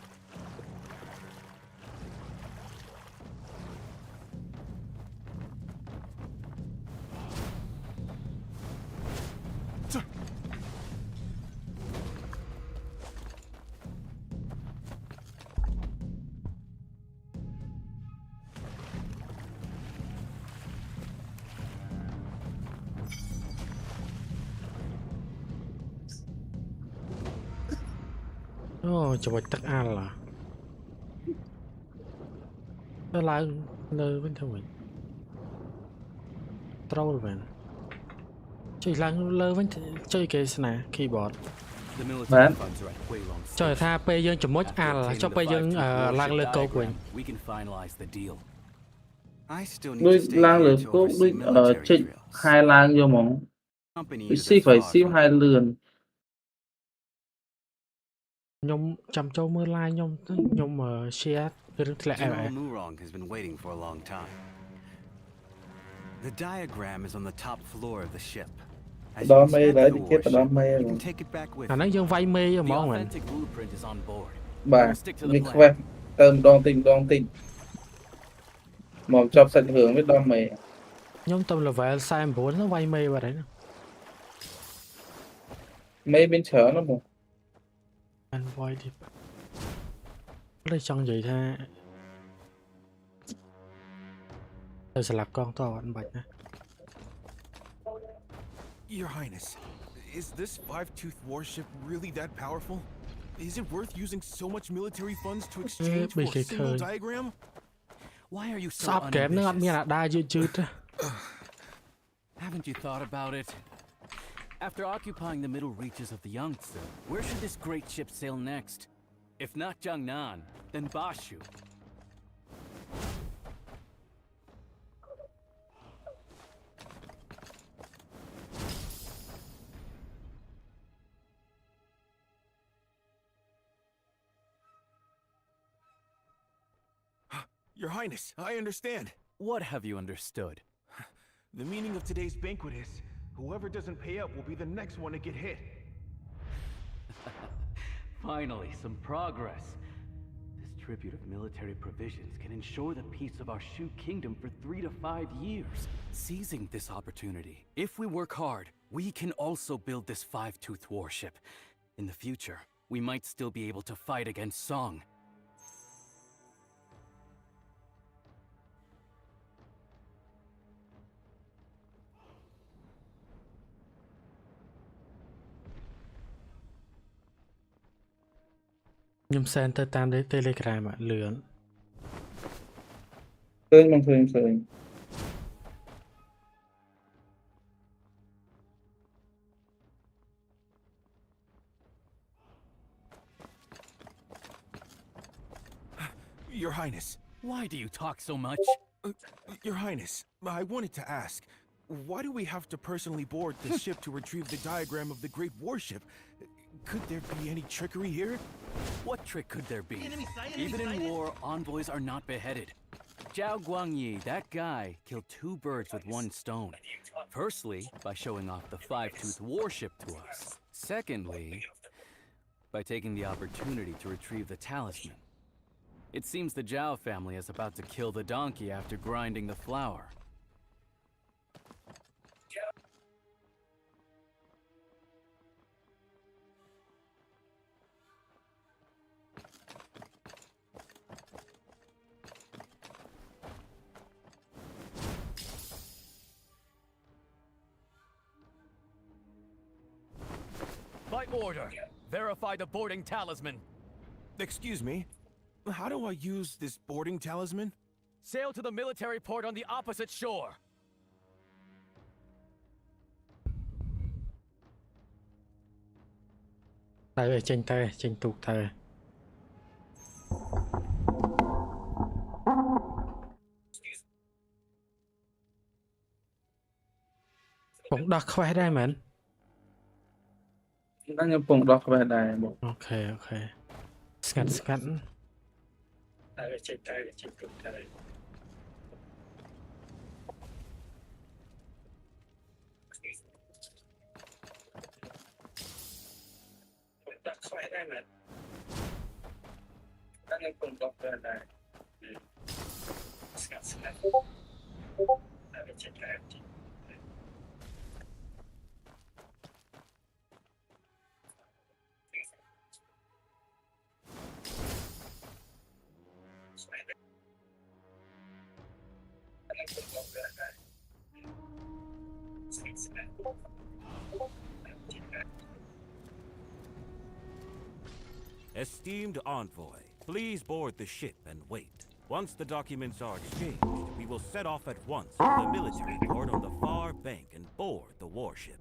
អូច្របាច់ទឹកអាល់ដល់ឡើងនៅវិញទៅវិញត្រូវមែនចុចឡើងលើវិញចុចគេស្នា keyboard បាទ ចុចថាពេលយើងចំមុចអាល់ចុចពេលយើងឡើងលើកោកវិញ ដូចឡើងលើគោកដូចចុចហាយឡើងយកហ្មងដូចស៊ីហ្វៃស៊ីហាយលឿន ខ្ញុំចាំចូលមើល live ខ្ញុំ share រឿងធ្លាក់ General Murong has been waiting for a long time. The diagram is on the top floor of the ship. As you inspect the warship, you can take it back with you. អាហ្នឹងយើងវាយមេហ្ម The ងមែន authentic blueprint is on board. បាទ Stick to វា the ខ្វេះ plan. ទៅម្ដងតិចមកចប់សាច់រឿងវាដល់មេ ខ្ញុំទៅ level 49ទៅវាយមេបាត់ហើយ មេមានច្រើនណាស់បង អានវាយទីលើចង់និយាយថាទៅស្លាប់កងតអត់បាច់ណា Your Highness, is this five-toothed warship really that powerful? Is it worth using so much military funds to exchange for a single diagram? Why are you so ស្អប់ហ្គេមហ្នឹងអត់មានអាដាយឺតៗទេ Haven't you thought about it? After occupying the middle reaches of the Yangtze, where should this great ship sail next? If not Jiangnan, then Bashu. Your Highness, I understand. What have you understood? The meaning of today's banquet is, whoever doesn't pay up will be the next one to get hit. Finally, some progress. This tribute of military provisions can ensure the peace of our Shu Kingdom for 3 to 5 years. Seizing this opportunity, if we work hard, we can also build this five-toothed warship. In the future, we might still be able to fight against Song. Nhưng xem tới tam đấy Telegram ạ, lượn. ឃើញមិនឃើញឃើញ Your Highness. Why do you talk so much? Your Highness, I wanted to ask, why do we have to personally board the ship to retrieve the diagram of the Great Warship? Could there be any trickery here? What trick could there be? Even in war, envoys are not beheaded. Zhao Guangyi, that guy, killed 2 birds with 1 stone. Firstly, by showing off the five-toothed warship to us. Secondly, by taking the opportunity to retrieve the talisman. It seems the Zhao family is about to kill the donkey after grinding the flour. By order, verify the boarding talisman. Excuse me, how do I use this boarding talisman? Sail to the military port on the opposite shore. Chênh tụt tay. Cũng đọc khỏe đây mình. ខ្ញុំពងដោះក្បែរដែរបង អូខេស្ងាត់តែចេញទុកតែដាក់ខ្វែដែរមែនតែខ្ញុំពងដោះក្បែរដែរស្ងាត់តែចេញតែ Esteemed envoy, please board the ship and wait. Once the documents are exchanged, we will set off at once to the military port on the far bank and board the warship.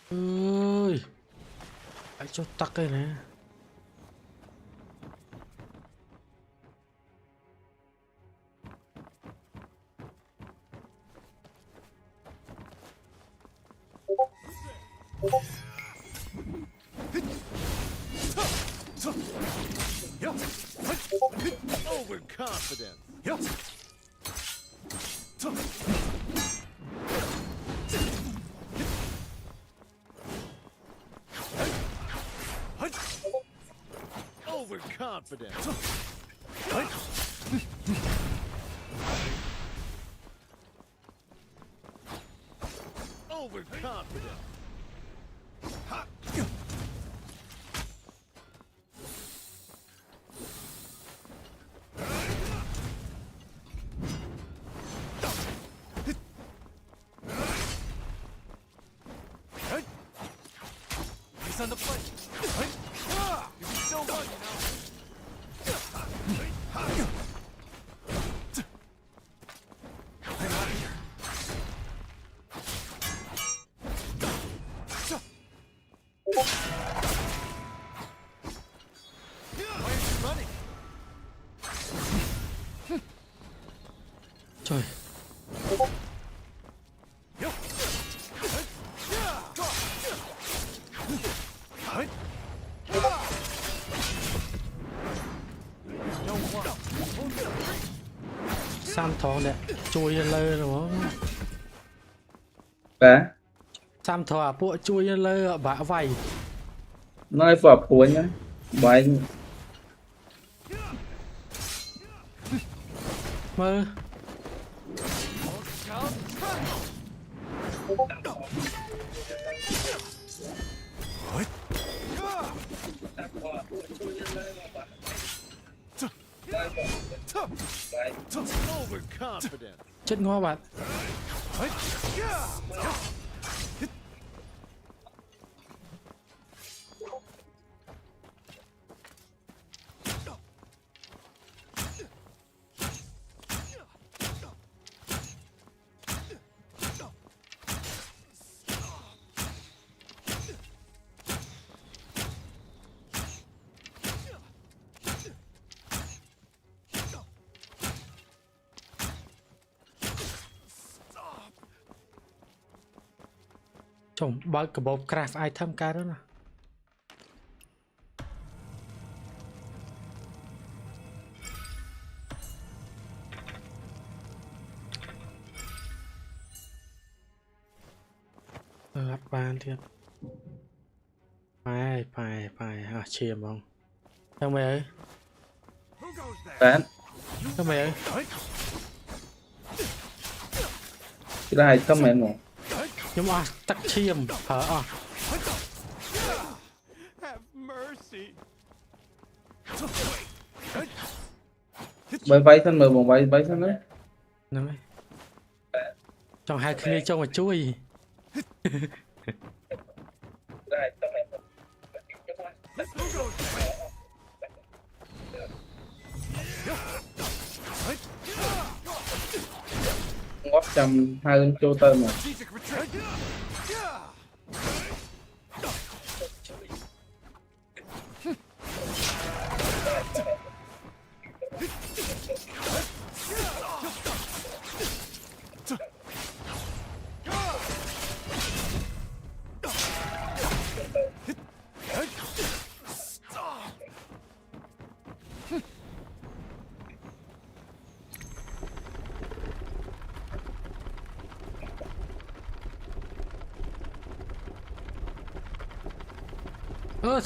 Ơi, anh cho tắc đây nè. Overconfident. Overconfident. Overconfident. He's on the plate. You'd be so much, you know. I'm out of here. Why is he running? Trời. Sam ทองเนี่ยជួយលើហ្មង បាទ Sam ทองអាពួកជួយលើបាក់វាយ nói phập của nhá bài មើល Overconfident. ចិត្តងាប់បាត់ ចុងបើកកាបូប craft item កើតទៅណា អត់បានទៀតបាយអស់ឈាមហ្មងចាំមើល បាទ ចាំមើល cái này không mẹ một ខ្ញុំអស់ទឹកឈាមប្រើអស់ Have mercy. bay bay thân mờ bồng bay bay thân đấy ហ្នឹងហើយចង់ហៅគ្នាចង់មកជួយ ngót trăm hai bên châu tơ mà Strategic retreat.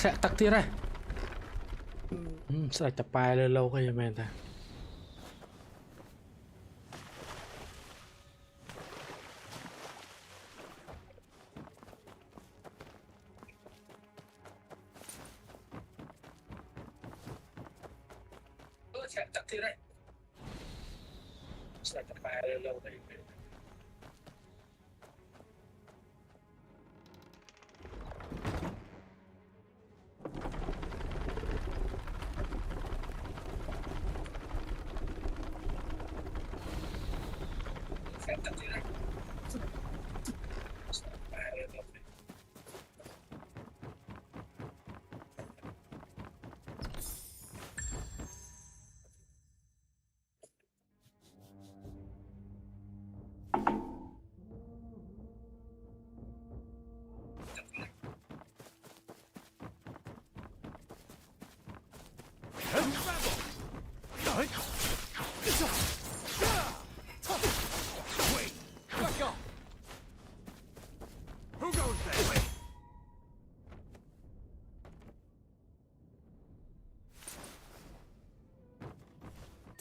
Sẽ tặcទៀតហើយស្ដេចតប៉ែលើលោកអីមែនតា sẽ tặcទៀតហើយស្ដេចតប៉ែលើលោកអី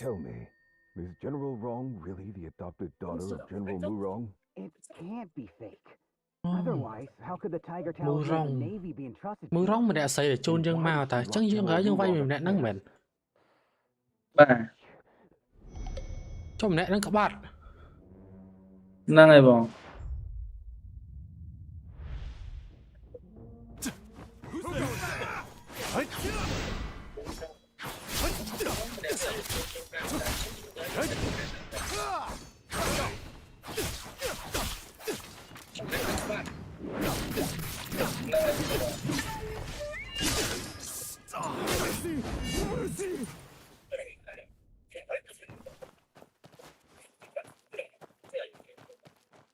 Tell me, is General Rong really the adopted daughter of General Murong? It can't be fake. Otherwise, how could the Tiger Towers of the Murong Navy be entrusted to Murong us? mà đã xây để chôn dân mau ta chẳng dương gái dân vay mình nè nắng mền បាទ cho mình nè nắng các bạn ហ្នឹងហើយបង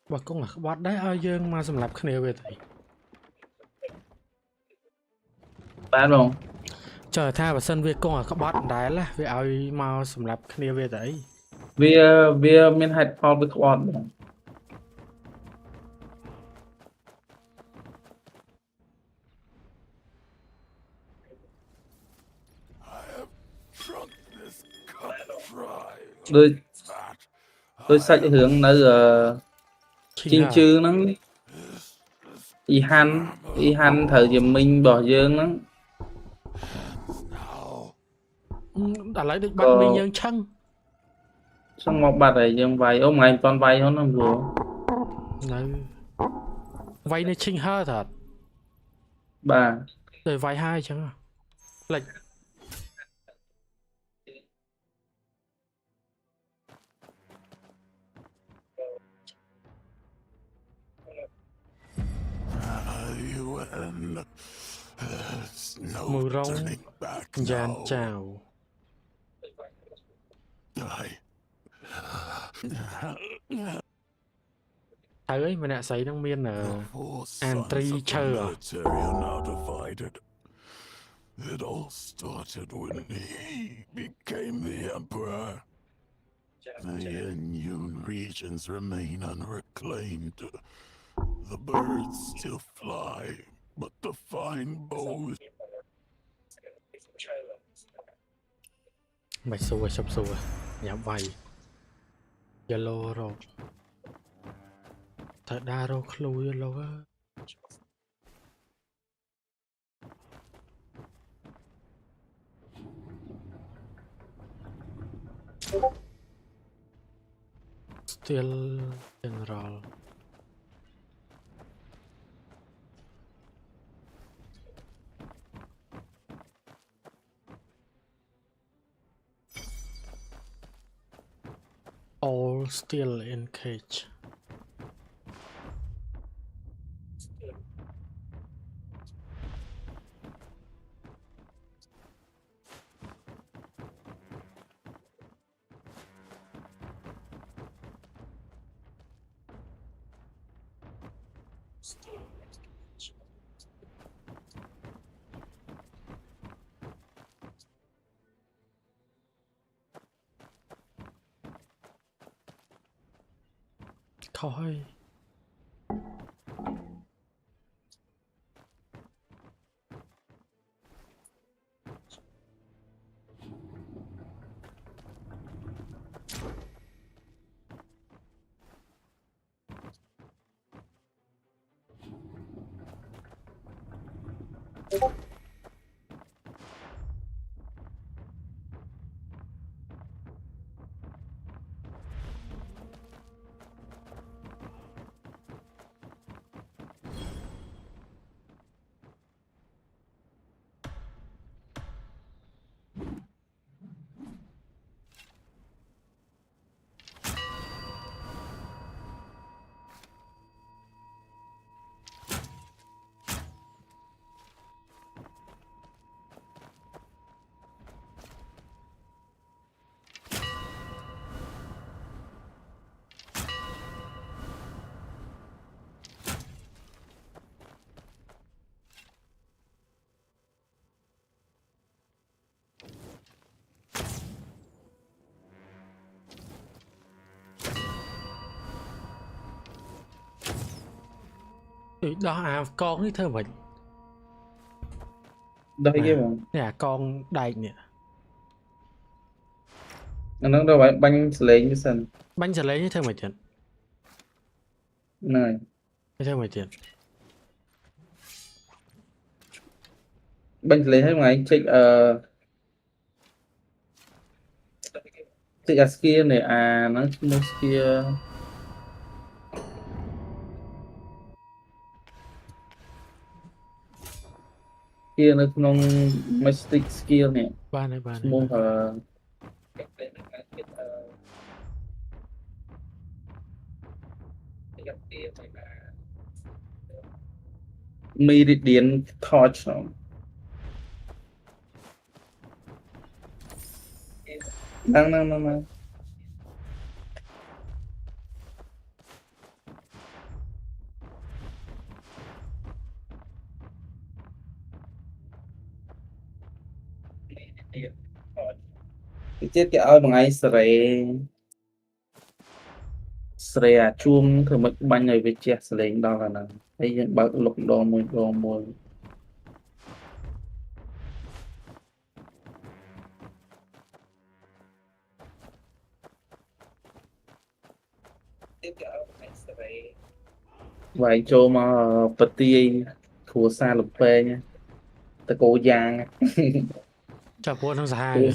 bà cũng là các bạn đấy ai dương mà sầm lập khné về thì បាទបង chờ tha và sân về cũng là các bạn đấy là về ai mau sầm lập khné về đấy វាមានហេតុផលវាក្បត់បង Drunk this cup dry. ដូចសាច់រឿងនៅជីងជឿហ្នឹងអ៊ីហាន់ត្រូវជាមីងរបស់យើងហ្នឹង đã lấy được bắt mình dương chăng ចឹងមកបាត់ហើយយើងវាយអូថ្ងៃមិនទាន់វាយហ្នឹងព្រោះ នៅ vay nơi chinh hơi thật បាទ rồi vay hai chẳng lệch mùi rong gian chào thầy ấy mình đã xảy đang miên ở Antri chơi à It all started when he became the emperor. The immune regions remain unreclaimed. The birds still fly, but the fine bows. mày xua sắp xua nhà vay yellow rồi thật đa rồi khlui yellow á still general all still in cage. Thôi đó à con ấy thơ mình đây cái bọn nè con đây nè nó đâu phải bánh lấy như sân bánh sẽ lấy như thế mày tiền này như thế mày tiền bánh lấy hết ngày check check skill này à nó mua skill kia nó không mystic skill này ba này mua Meridian Torch năng cái chết cái ơi bằng ai sre à chuông thử mất bánh này với chết lên đó là năng thấy bác lục đồ mùi vậy cho mà vật ti thua xa lục phê nha ta cố giang chả buồn thằng hai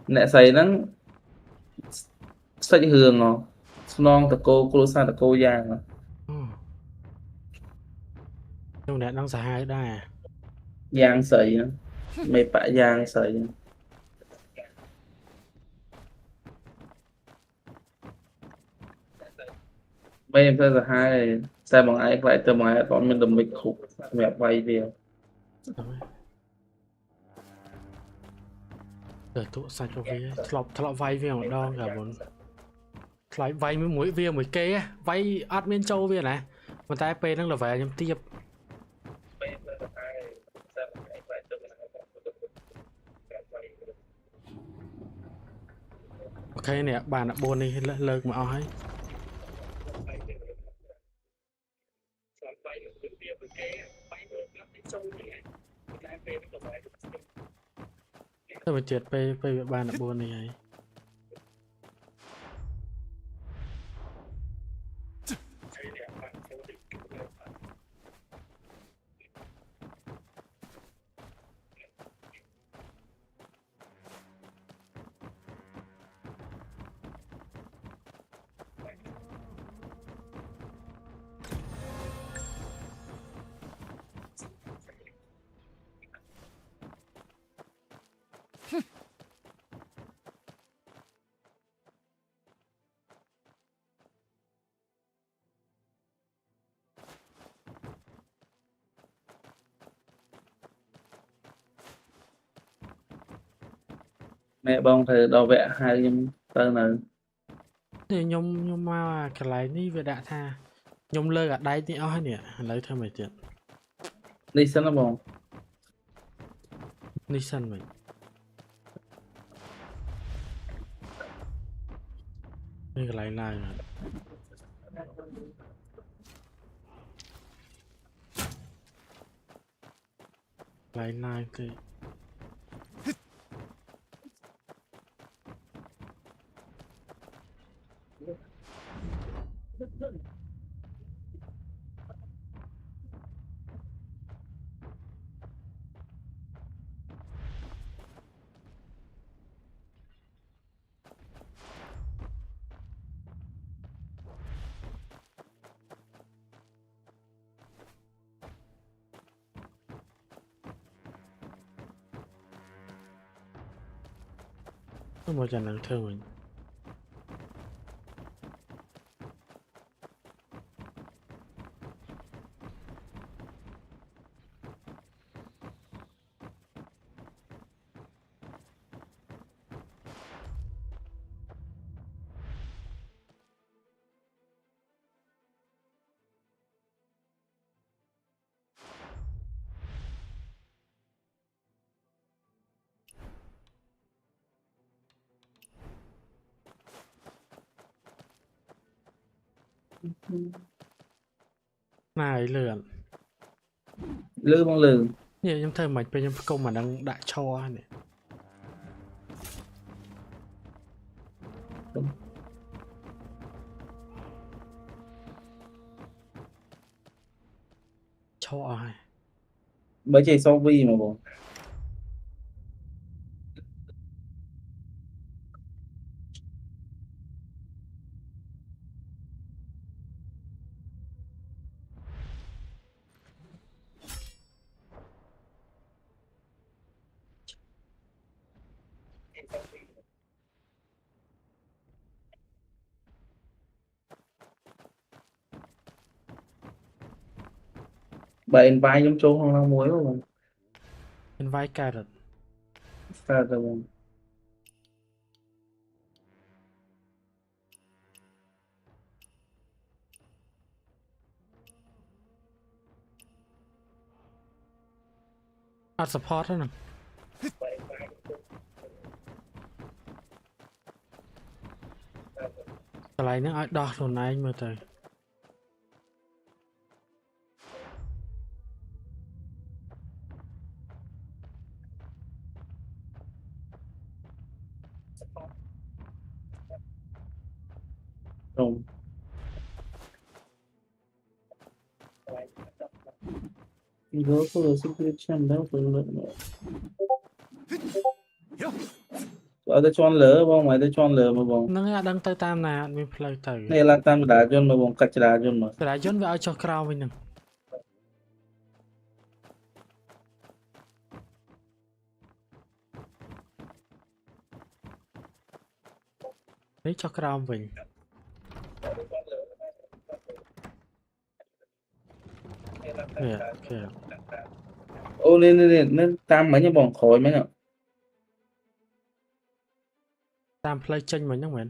nè xây nó sách hương ngò non ta cô xa ta cô giang nhưng nè thằng hai đây à giang sợi nữa mày bạ giang sợi mấy em thấy là hai sao bằng ai lại từ mà bọn mình đừng bị khục mẹ quay về để tụ sạch cho vía thọ vay về một đo cả bốn lại vay với mũi vía mũi kê á vay admin châu vía này mà ta p đang là về nhầm tiếp ok nè bạn đã buồn đi lơ mà ai tôi phải triệt về bạn đã buồn này ấy mẹ bông thì đồ vẽ hai em tên là thì nhung mà cái này ní về đã tha nhung lơ gạt đáy thì ói nè lấy theo mày chuyện đi xem nó bông đi sân mày đây cái này này lại này cái một trận năng thương mình này lượn lư bằng lường nhiều em thơ mạch bên em công mà đang đại cho này Cho ai? Bởi chạy sau vi mà bọn. Bạn vai giống trốn không lang muối mà bọn. Invite carrot. Sao rồi bọn. Add support ហ្នឹង កន្លែងហ្នឹងឲ្យដោះខ្លួនឯងមើលទៅ Đúng. Gỡ có được secret chăm đâu phải nữa. Ở đây cho lỡ bọn mày đây cho lỡ mà bọn. ហ្នឹងអត់ដឹងទៅតាមណាអត់មានផ្លូវទៅ Này là tam đá chôn mà bọn cắt đá chôn mà. ចរាយន្តវាឲ្យចុះក្រោមវិញហ្នឹង នេះចុះក្រោមវិញ នេះអូខេ Ô nên tam mấy nhà bọn khói mấy nhở. តាមផ្លូវចេញមកហ្នឹងមែន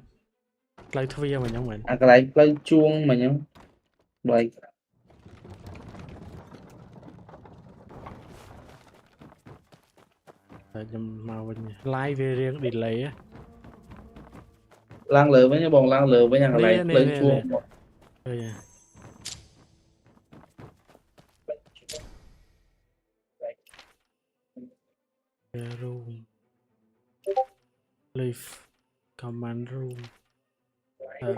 ផ្លូវទ្វារមកហ្នឹងមែន À cái này play chuông mà nhá. Vậy. តែខ្ញុំមកវិញ live វារៀង delay ហ៎ Lang lỡ với nhà bọn lang lỡ với nhà cái này Nè, play nè, chuông. nè. Ừ, dạ. Room. Leave. Command room.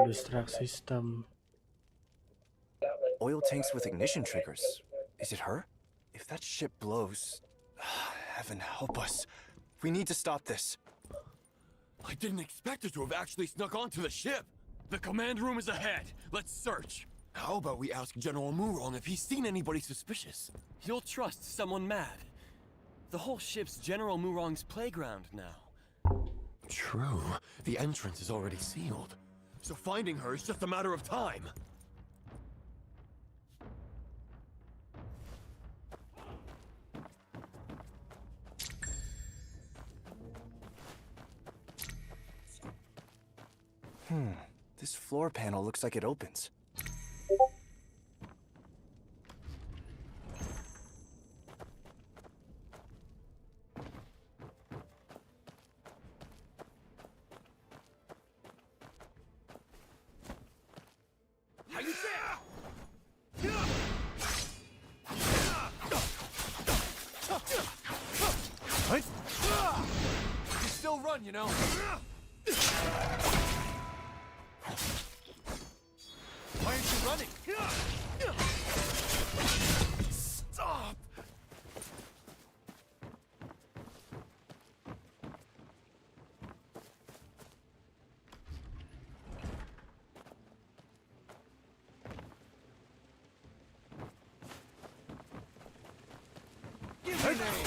Distract system. Oil tanks with ignition triggers. Is it her? If that ship blows... Heaven help us. We need to stop this. I didn't expect her to have actually snuck onto the ship. The command room is ahead. Let's search. How about we ask General Murong if he's seen anybody suspicious? You'll trust someone mad. The whole ship's General Murong's playground now. True. The entrance is already sealed. So finding her is just a matter of time. This floor panel looks like it opens. You still run, you know. Why aren't you running? Stop! Give me name.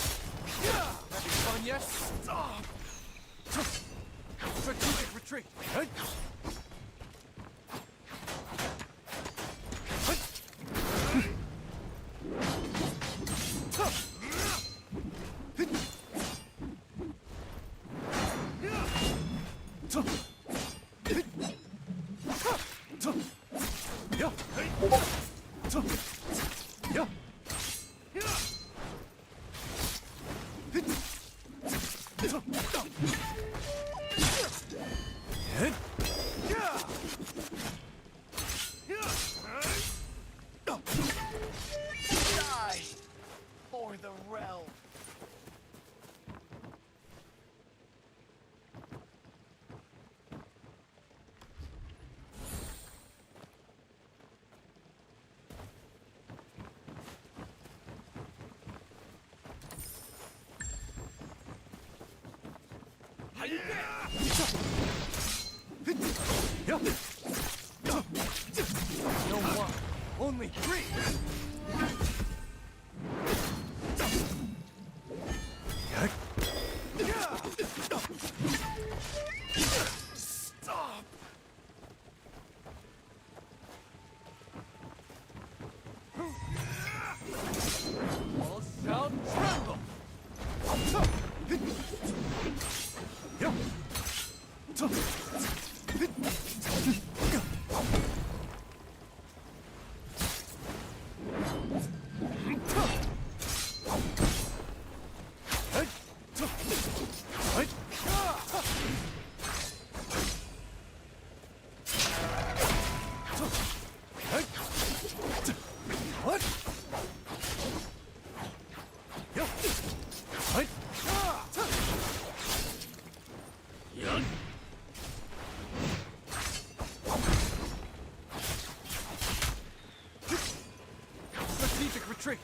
Having fun yet? Stop! Strategic retreat. For the realm. No one, only three. Stop. All shall tremble. What? Strategic retreat.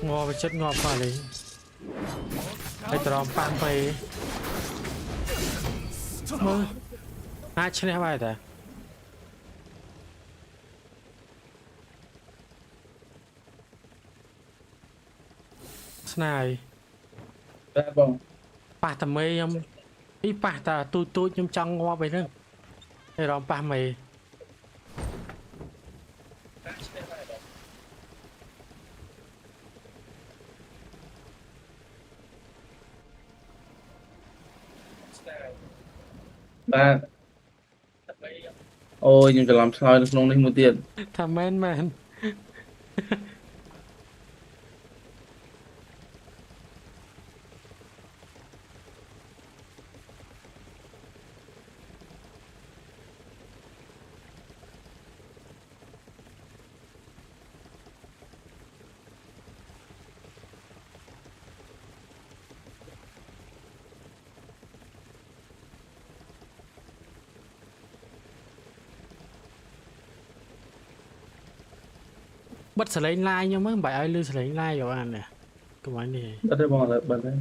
Ngò với chất ngọt vào đấy. Hãy tròn pan về. Ai chơi này vậy ta? Này. Bà ta mê em. Ý bà ta tôi nhưng chẳng ngọt vậy nữa. Hãy tròn pan về. Ba. Ôi nhưng làm sao được không đến một tiền. Thầm men. Bật sờ lấy like nhưng mà bài ai lưu sờ lấy like rồi anh nè. Cái món này. Bật đây bỏ lại bật đây.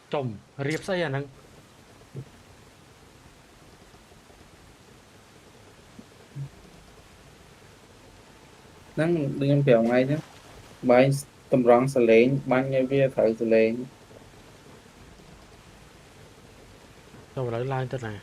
Chồng riệp say à nâng. Nâng đừng em biểu ngay chứ. Bài tầm rong sờ lấy, ban như bia thử sờ lấy. Rồi lấy like tên này.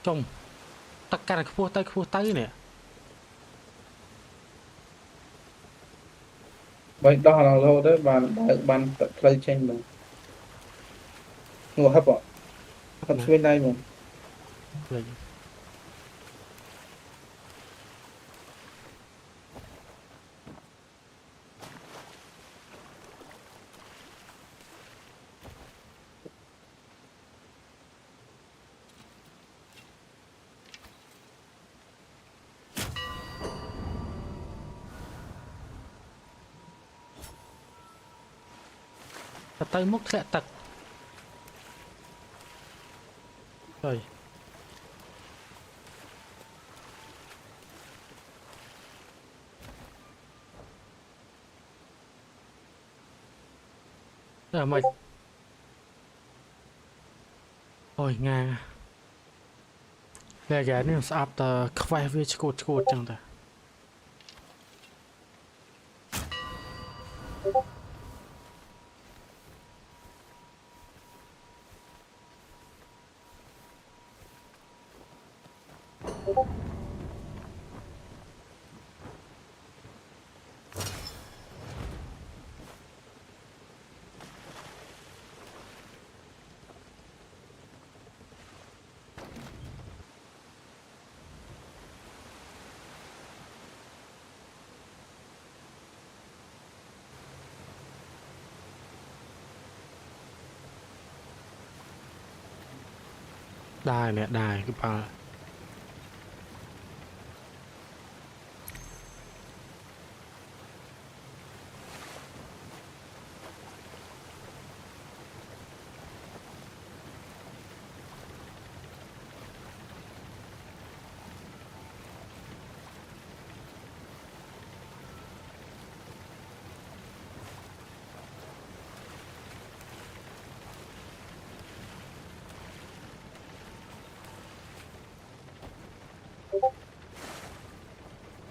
Chồng tất cả là khua tay nè. Vậy đó là lâu đấy bạn play trên mình. Ngồi hấp ạ. Hấp xuyên đây mình. tới mức thẹn tật. Rồi. Ở mày. Ôi Nga. Ghê ghê này sắp tờ khoe với chụt chẳng ta. Đài nè, đài cái bà.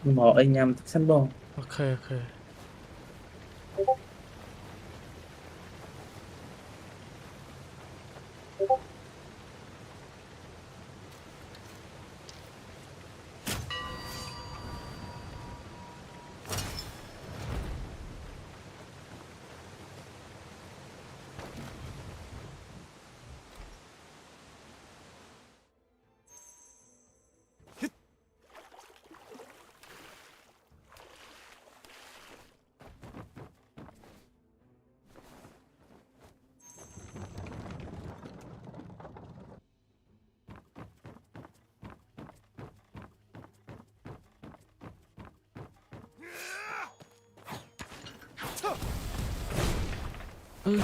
Mỏ anh nhằm săn bò. Ok ok.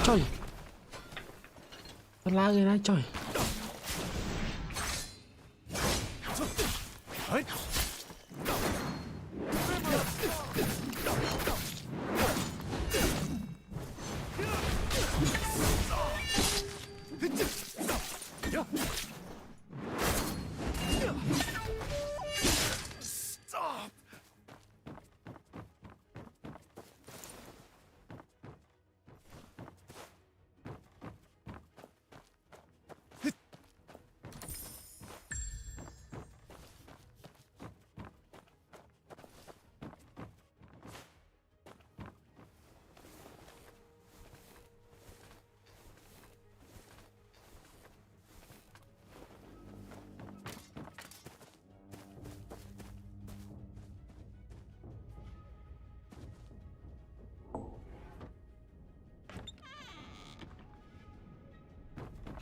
Trời. Nó la người này trời.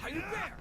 Hide there!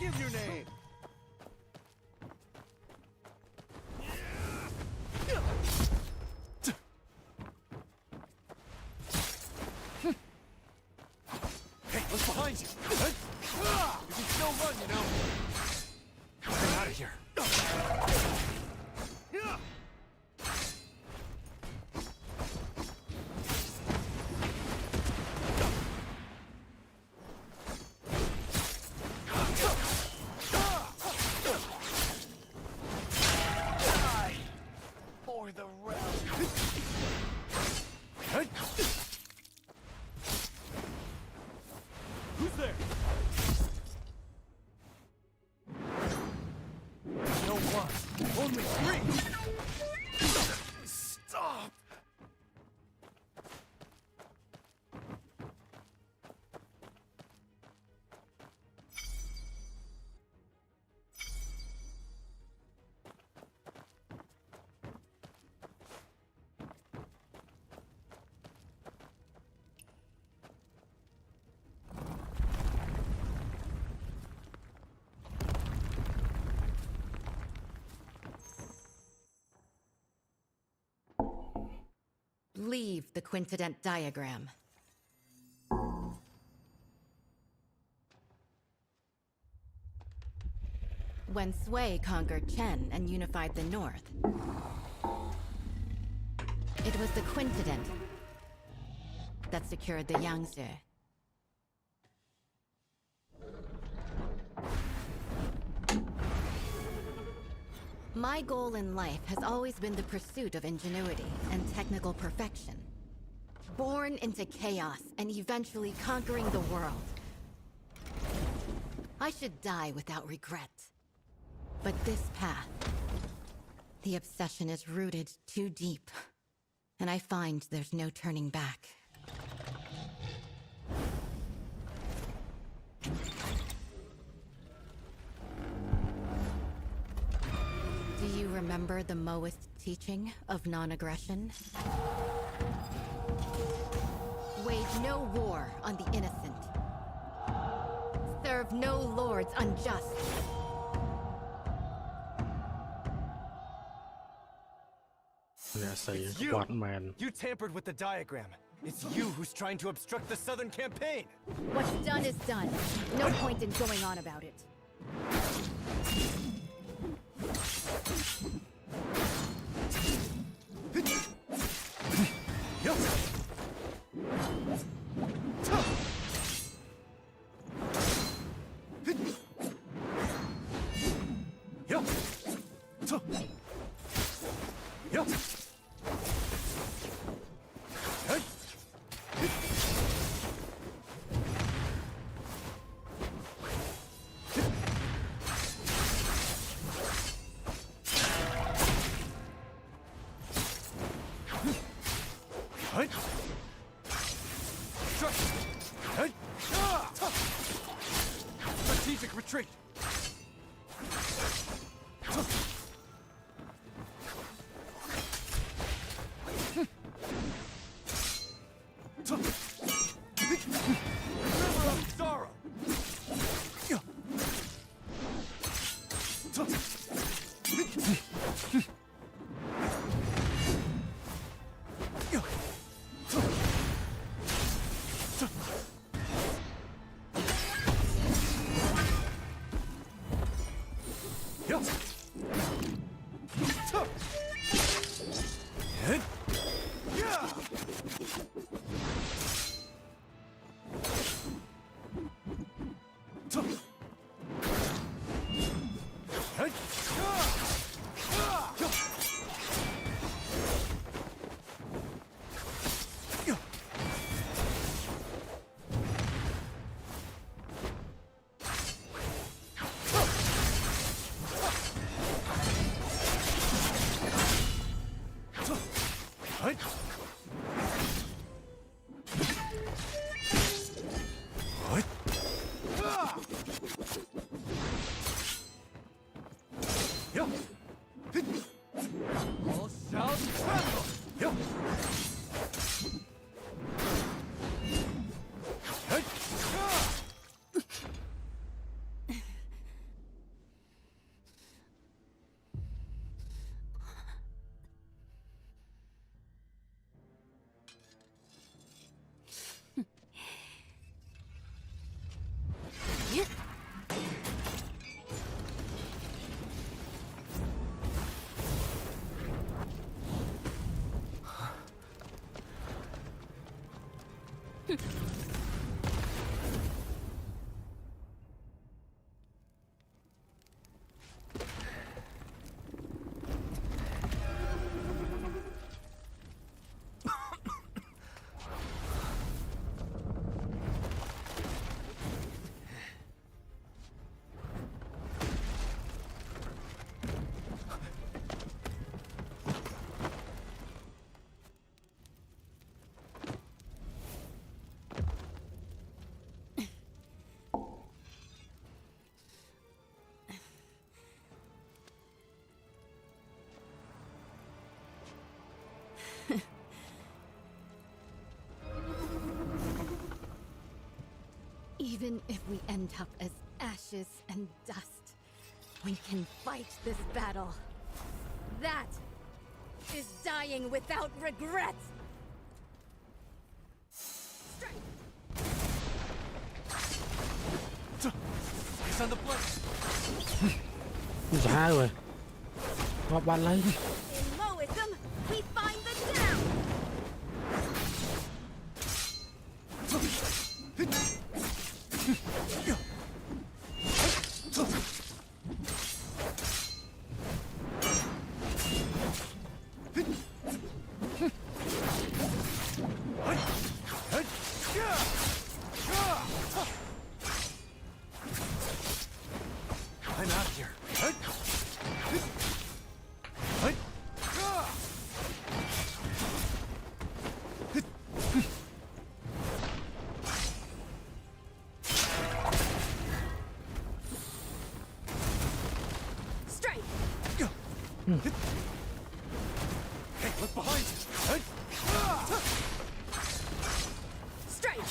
Give your name. Hey, what's behind you? You can still run, you know. Get out of here. For the realm. Who's there? No one. Only three. Stop. Leave the quintident diagram. When Sui conquered Chen and unified the north, it was the quintident that secured the Yangtze. My goal in life has always been the pursuit of ingenuity and technical perfection. Born into chaos and eventually conquering the world. I should die without regret. But this path, the obsession is rooted too deep, and I find there's no turning back. Do you remember the Moist teaching of non-aggression? Wage no war on the innocent. Serve no lords unjust. It's You! What man? You tampered with the diagram. It's you who's trying to obstruct the Southern campaign. What's done is done. No point in going on about it. Strategic retreat. River of sorrow. All shall tremble. Even if we end up as ashes and dust, we can fight this battle. That is dying without regret. He's on the blade. Giá rồi. Ngọc bắn lấy. In Moism, we find the down. I'm out here. Strike. Hey, look behind you. Strike. Strike.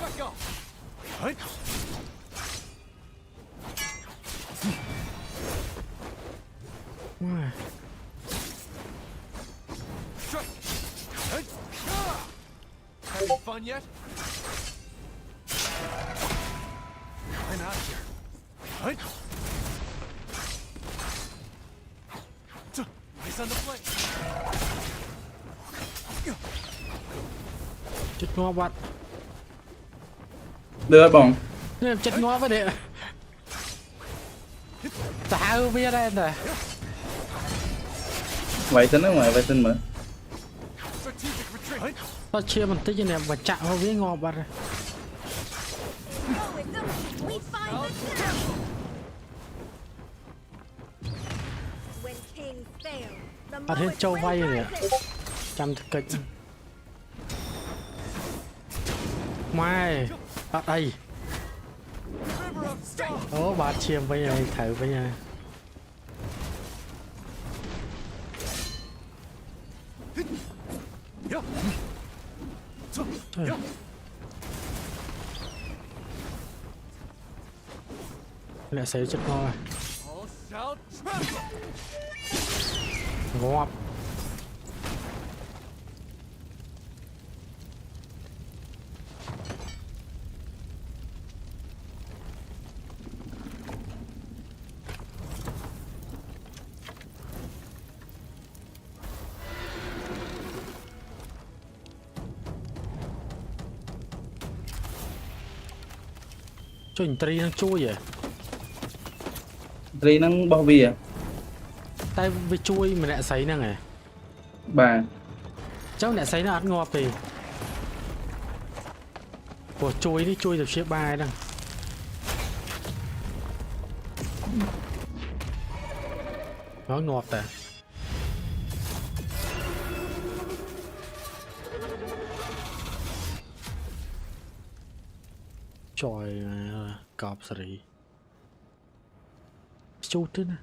Let go. Wow. Strike. Having fun yet? I'm out here. He's on the blade. Chết ngọt bạn. Đưa bóng. Em chết ngọt vậy đấy. Sao biết đây rồi. Vậy tính ở ngoài vậy tính mà. Strategic retreat. Tao chia mình tích cho nè và chạm vào với ngọt bạn rồi. Moism, we find the down. When kings fail, the Ở trên châu vay rồi ạ. rises. Chăm thực kịch. Mai. Ở đây. Ố bà chiêm với nhau thử với nhau. Lại xảy chất ngon rồi. All shall tremble. Ngọt. Cho anh tri nó chui vậy. Tri nó bao bì à? Tại vì chui mà lại sấy nè này. Bà. Cháu lại sấy nó ăn ngọt thì. Ủa chui đi, chui được chiếc bài đang. Nó ngọt à. Trời cọp sỉ. Chút thế nè.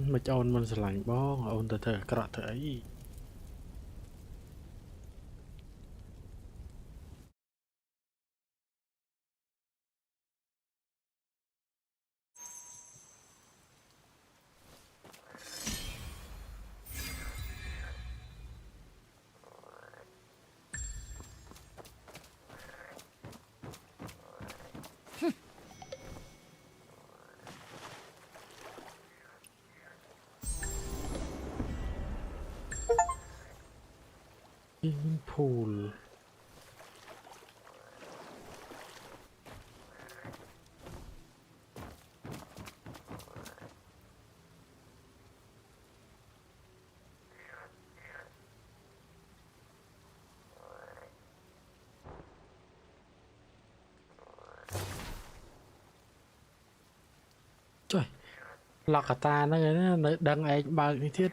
Mà cho mình sẽ lạnh bó, ôn từ từ cả thử ấy. pool ចុយឡកកតាហ្នឹងឯណានៅដឹងឯងបើកនេះទៀត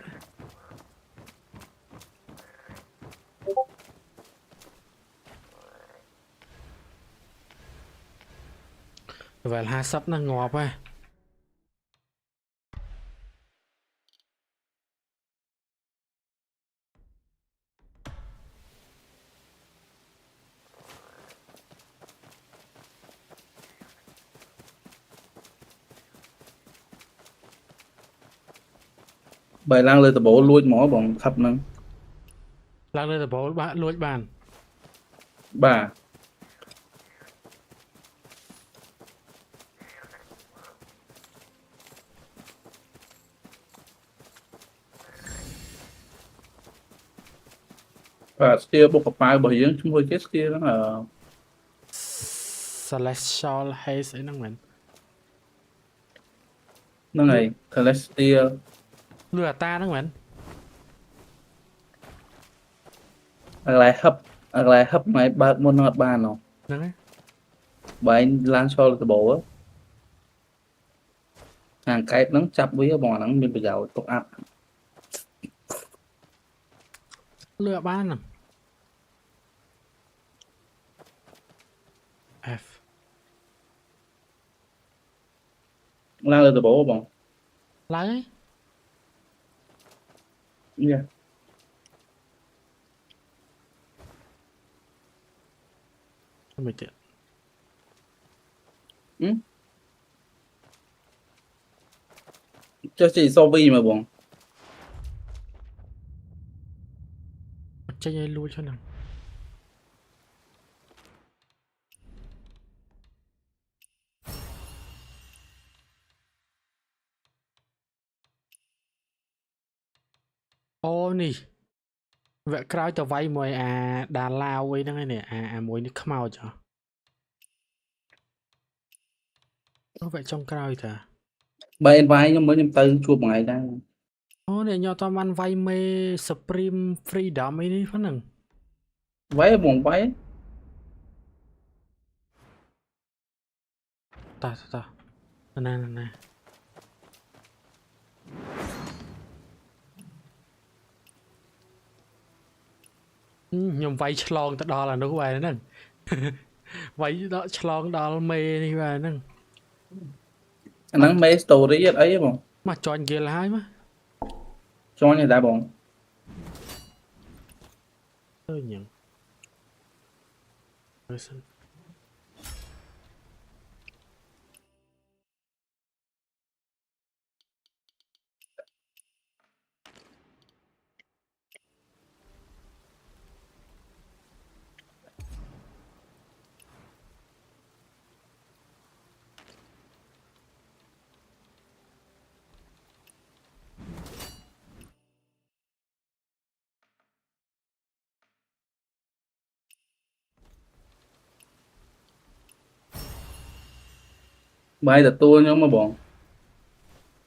level 50ហ្នឹងងាប់ហ៎ Bài lang lên tập bộ lùi mỏ bọn khắp nâng ឡើងលើដបូលបាក់លួចបាន Bà Bà kia bốc cặp bài bởi dưỡng chúng tôi chết kia đó là celestial haze អីហ្នឹងមែន nó này Celestial លួចអាតាហ្នឹងមែន lại hấp này bạc môn ngọt bàn nó ហ្នឹងហើយ Bài lan cho tập bộ á hàng cái nắng chập với bò nắng mình bây giờ tục áp លួចបានហ្នឹង F lan lên tập bộ bọn ឡើងហើយ yeah.មិនទៀត Cho chị so vi mà bọn អត់ចេញឲ្យលួចហ្នឹង អូនេះវគ្គក្រោយទៅវាយមួយអាដាឡាវអីហ្នឹងឯនេះអាមួយនេះខ្មោចហ៎អូវគ្គចុងក្រោយតា Bài em vai nhưng mới em tư chua một ngày đây អូនេះញ៉ាំតបានវាយមេ Supreme Freedom អីនេះហ្នឹង Váy bọn váy តាណាខ្ញុំវាយឆ្លងទៅដល់អានោះបែរហ្នឹង វាយដល់ឆ្លងដល់មេនេះបែរហ្នឹង Anh nắng mấy story ấy bọn មកចន់ហ្គីលហើយមក cho như đã bọn ឃើញហ្នឹង person Bài tập tua nhóm mà bọn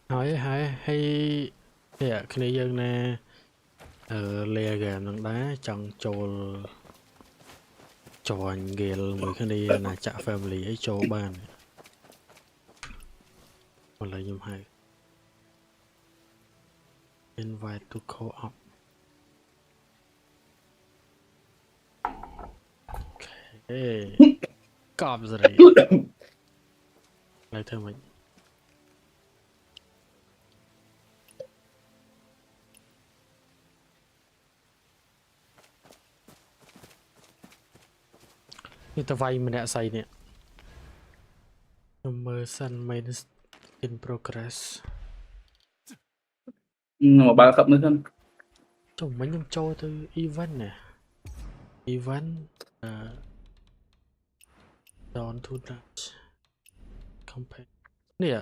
ហើយនេះគ្នាយើងណាលេហ្គេមហ្នឹងដែរចង់ចូលjoin guild មួយគ្នាណាចាក់ family អីចូលបានឥឡូវខ្ញុំហៅ invite to co-op អូខេ co-op ស្រី lại theo mình như ta vay mình đã xây nè immersion main in progress mà ba khắp nữa thân chồng mấy nhầm trôi từ event nè event Dawn to Dutch compare នេះ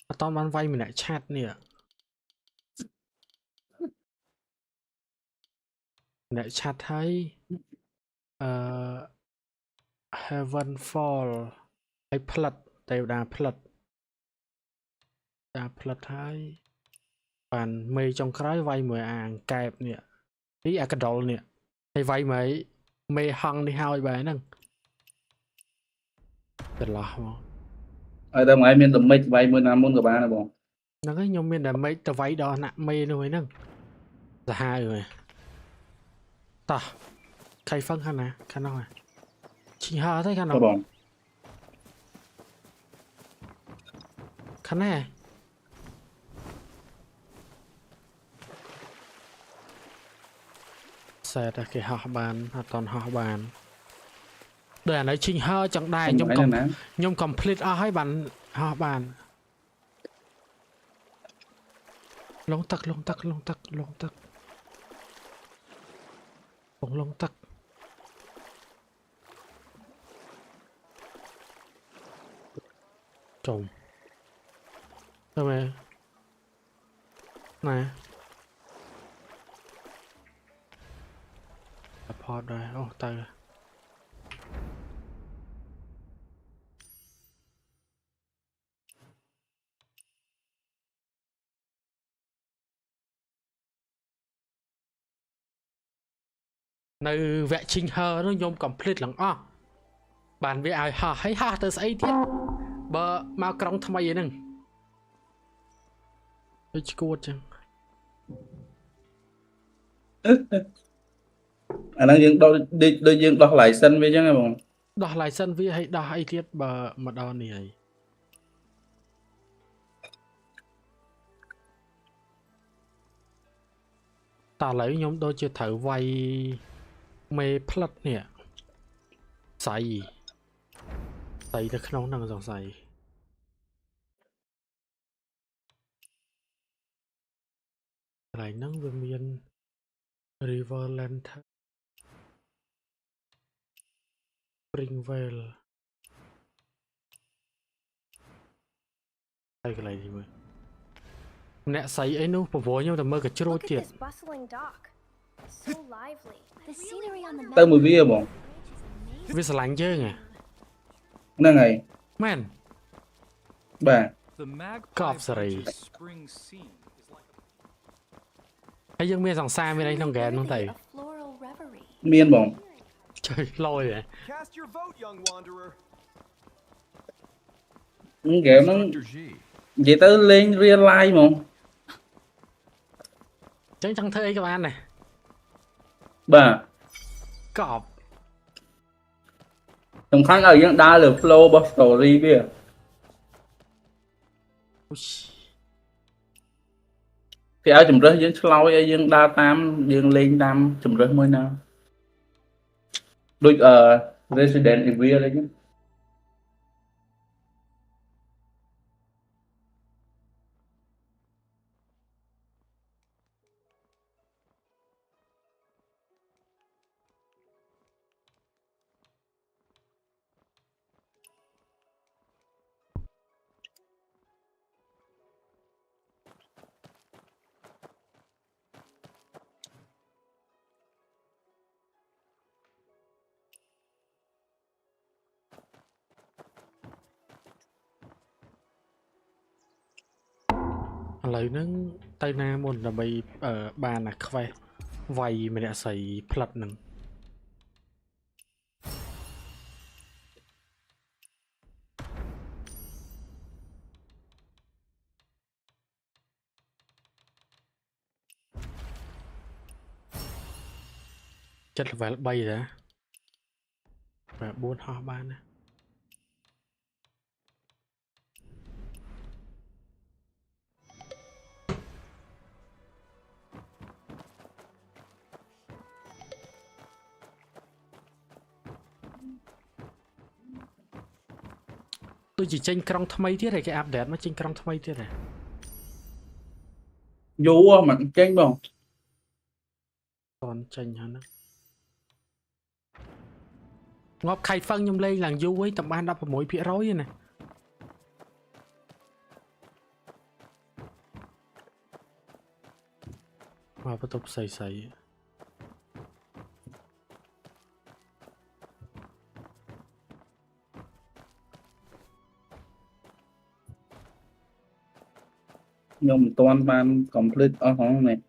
អត់តបានវាយម្នាក់ឆាតនេះ អ្នកឆាត់ហើយអឺ Heaven Fall ហើយផ្លិតទេវតាផ្លិតហើយបានមេចុងក្រោយវាយមួយអាងកែបនេះនេះអាកដុលនេះហើយវាយមួយមេហង់នេះហើយបែរហ្នឹងចន្លោះមកឲ្យតែថ្ងៃមានតែមិចវាយមួយណាមុនក៏បានដែរបង ហ្នឹងហើយខ្ញុំមានតែមេទៅវាយដល់ណាក់មេនោះហ្នឹងសាហាវហ៎តោះខៃហ្វឹងខាងណាខាងនោះឈីហើទេខាងនោះបងខាងណាសែតគេហោះបានអត់តន់ហោះបានដូចអានៅឈីហើចង់ដែរខ្ញុំ complete អស់ហើយបានហោះបានលងទឹកចុំទៅមើលណែផតដែរអូទៅនៅវគ្គឈិញហើនោះខ្ញុំ complete ឡើងអស់បានវាឲ្យហោះហើយហោះទៅស្អីទៀតបើមកក្រុងថ្មីហ្នឹងដូចឈួតចឹងអាហ្នឹងយើងដល់ដូចយើងដោះ license វាចឹងហ៎បងដោះ license វាឲ្យដោះអីទៀតបើមកដល់នេះហើយតើឥឡូវខ្ញុំដូចជាត្រូវវាយមេផ្លិតនេះស្អីទៅក្នុងហ្នឹងសង្ស័យកន្លែងហ្នឹងវាមាន River Lantern Springvale ហើយកន្លែងនេះមើលអ្នកស្អីអីនោះប្រវល់ខ្ញុំតែមើលកជ្រួចទៀត ទៅមួយវាបង វាស្រឡាញ់យើងហ្នឹងហើយមែនបាទកប់សេរីហើយយើងមានសង្សារមានអីក្នុងហ្គេមហ្នឹងទៅមានបងជួយលយហ៎ហ្គេមហ្នឹងនិយាយទៅលេង real life ហ្មងចឹងចង់ធ្វើអីក៏បានដែរបាទកប់សំខាន់ឲ្យយើងដើរលើ flow របស់ story វាគេឲ្យជំរើសយើងឆ្លោយឲ្យយើងដើរតាមយើងលេងតាមជំរើសមួយណាដូចResident Evil អីហ្នឹងឥឡូវហ្នឹងទៅណាមុនដើម្បីបានអា quest វាយម្នាក់ស្រីផ្លិតហ្នឹងចិត្ត level 3ដែរបាទ4ហោះបានណាដូចជាចេញក្រុងថ្មីទៀតហើយគេអាប់ដេតមកចេញក្រុងថ្មីទៀតហ៎យូរមិនចេញបងតន់ចេញហ្នឹងងាប់ខៃហ្វឹងខ្ញុំលេងឡើងយូរហើយតែបាន 16% ទេណាមកបន្ទប់ស្អី ខ្ញុំមិនទាន់បាន complete អស់ហ្នឹងនេះ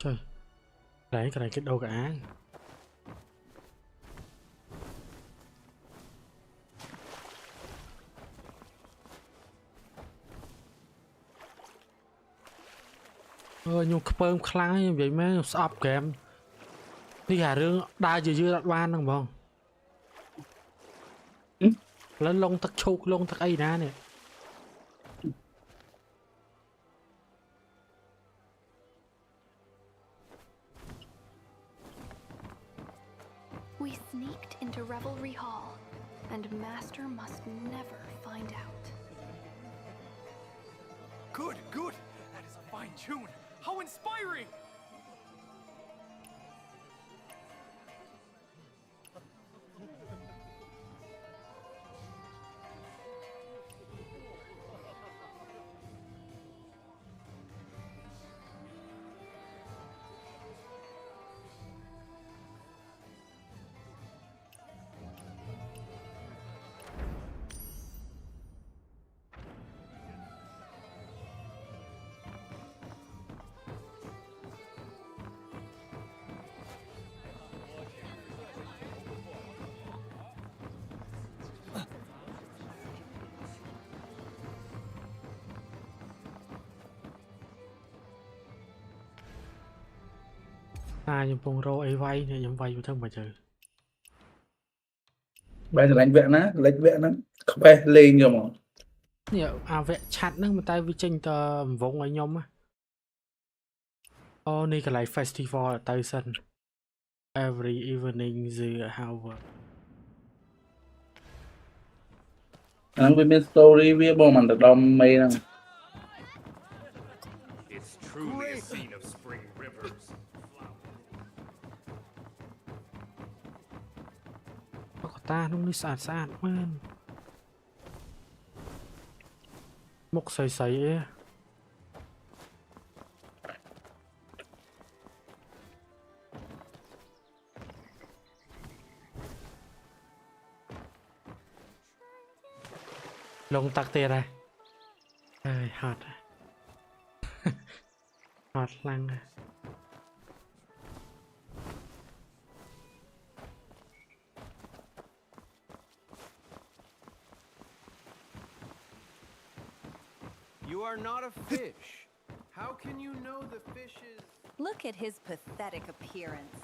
Trời, đấy cái này cái đâu cả. Nhưng phơm kháng như vậy mới stop kèm. Đi gà rương đa dư đặt ban không không? Lên lông tắc chụp lông tắc ấy nè. We sneaked into Revelry Hall, and Master must never find out. Good, good. That is a fine tune. How inspiring! Nhưng phong rô ấy vay thì nhầm vay vô thân mà trời. Bây giờ lãnh vẹn nó không phải lên rồi mà. Nhiều vẹn chặt nó mà tay vi tranh tờ vốn ấy nhóm á. Này cái lại festival ở Tây Sơn. Every evening the hour. Anh với bên story với bộ mình được đom mây nè. It's truly a scene of spring rivers. Ta nó đi sạt man. Mốc sấy ấy. Lông tắc tiền này. Hot. Hot lăng. You are not a fish. How can you know the fish is... Look at his pathetic appearance.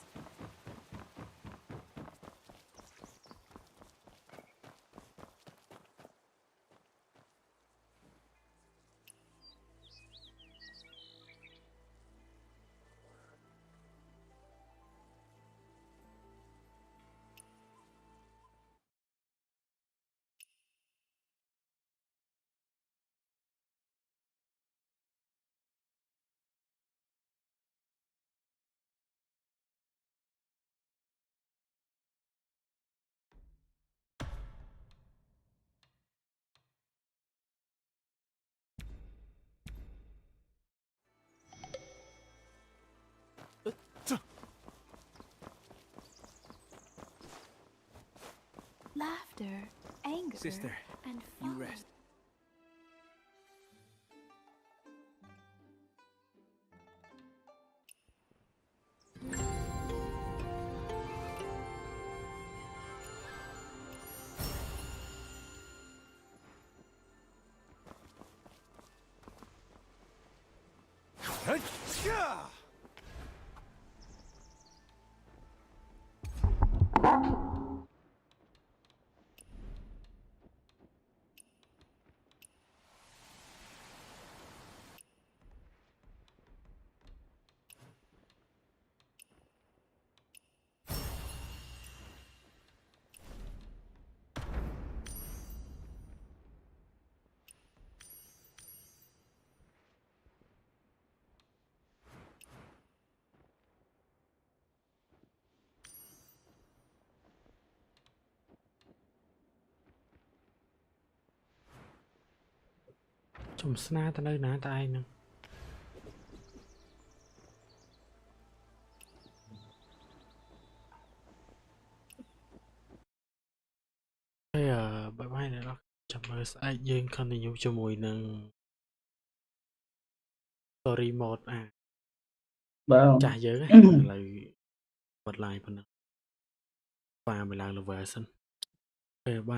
Laughter, anger, Sister, and you fun. rest. Chùm sna ta nơi ná ta ai nè. Thế bye bye nè đó. Chậm mơ ai dương continue cho mùi nâng story mode à. Bao. Chả dữ là bật lại phần và mình làm là version. Bye bye.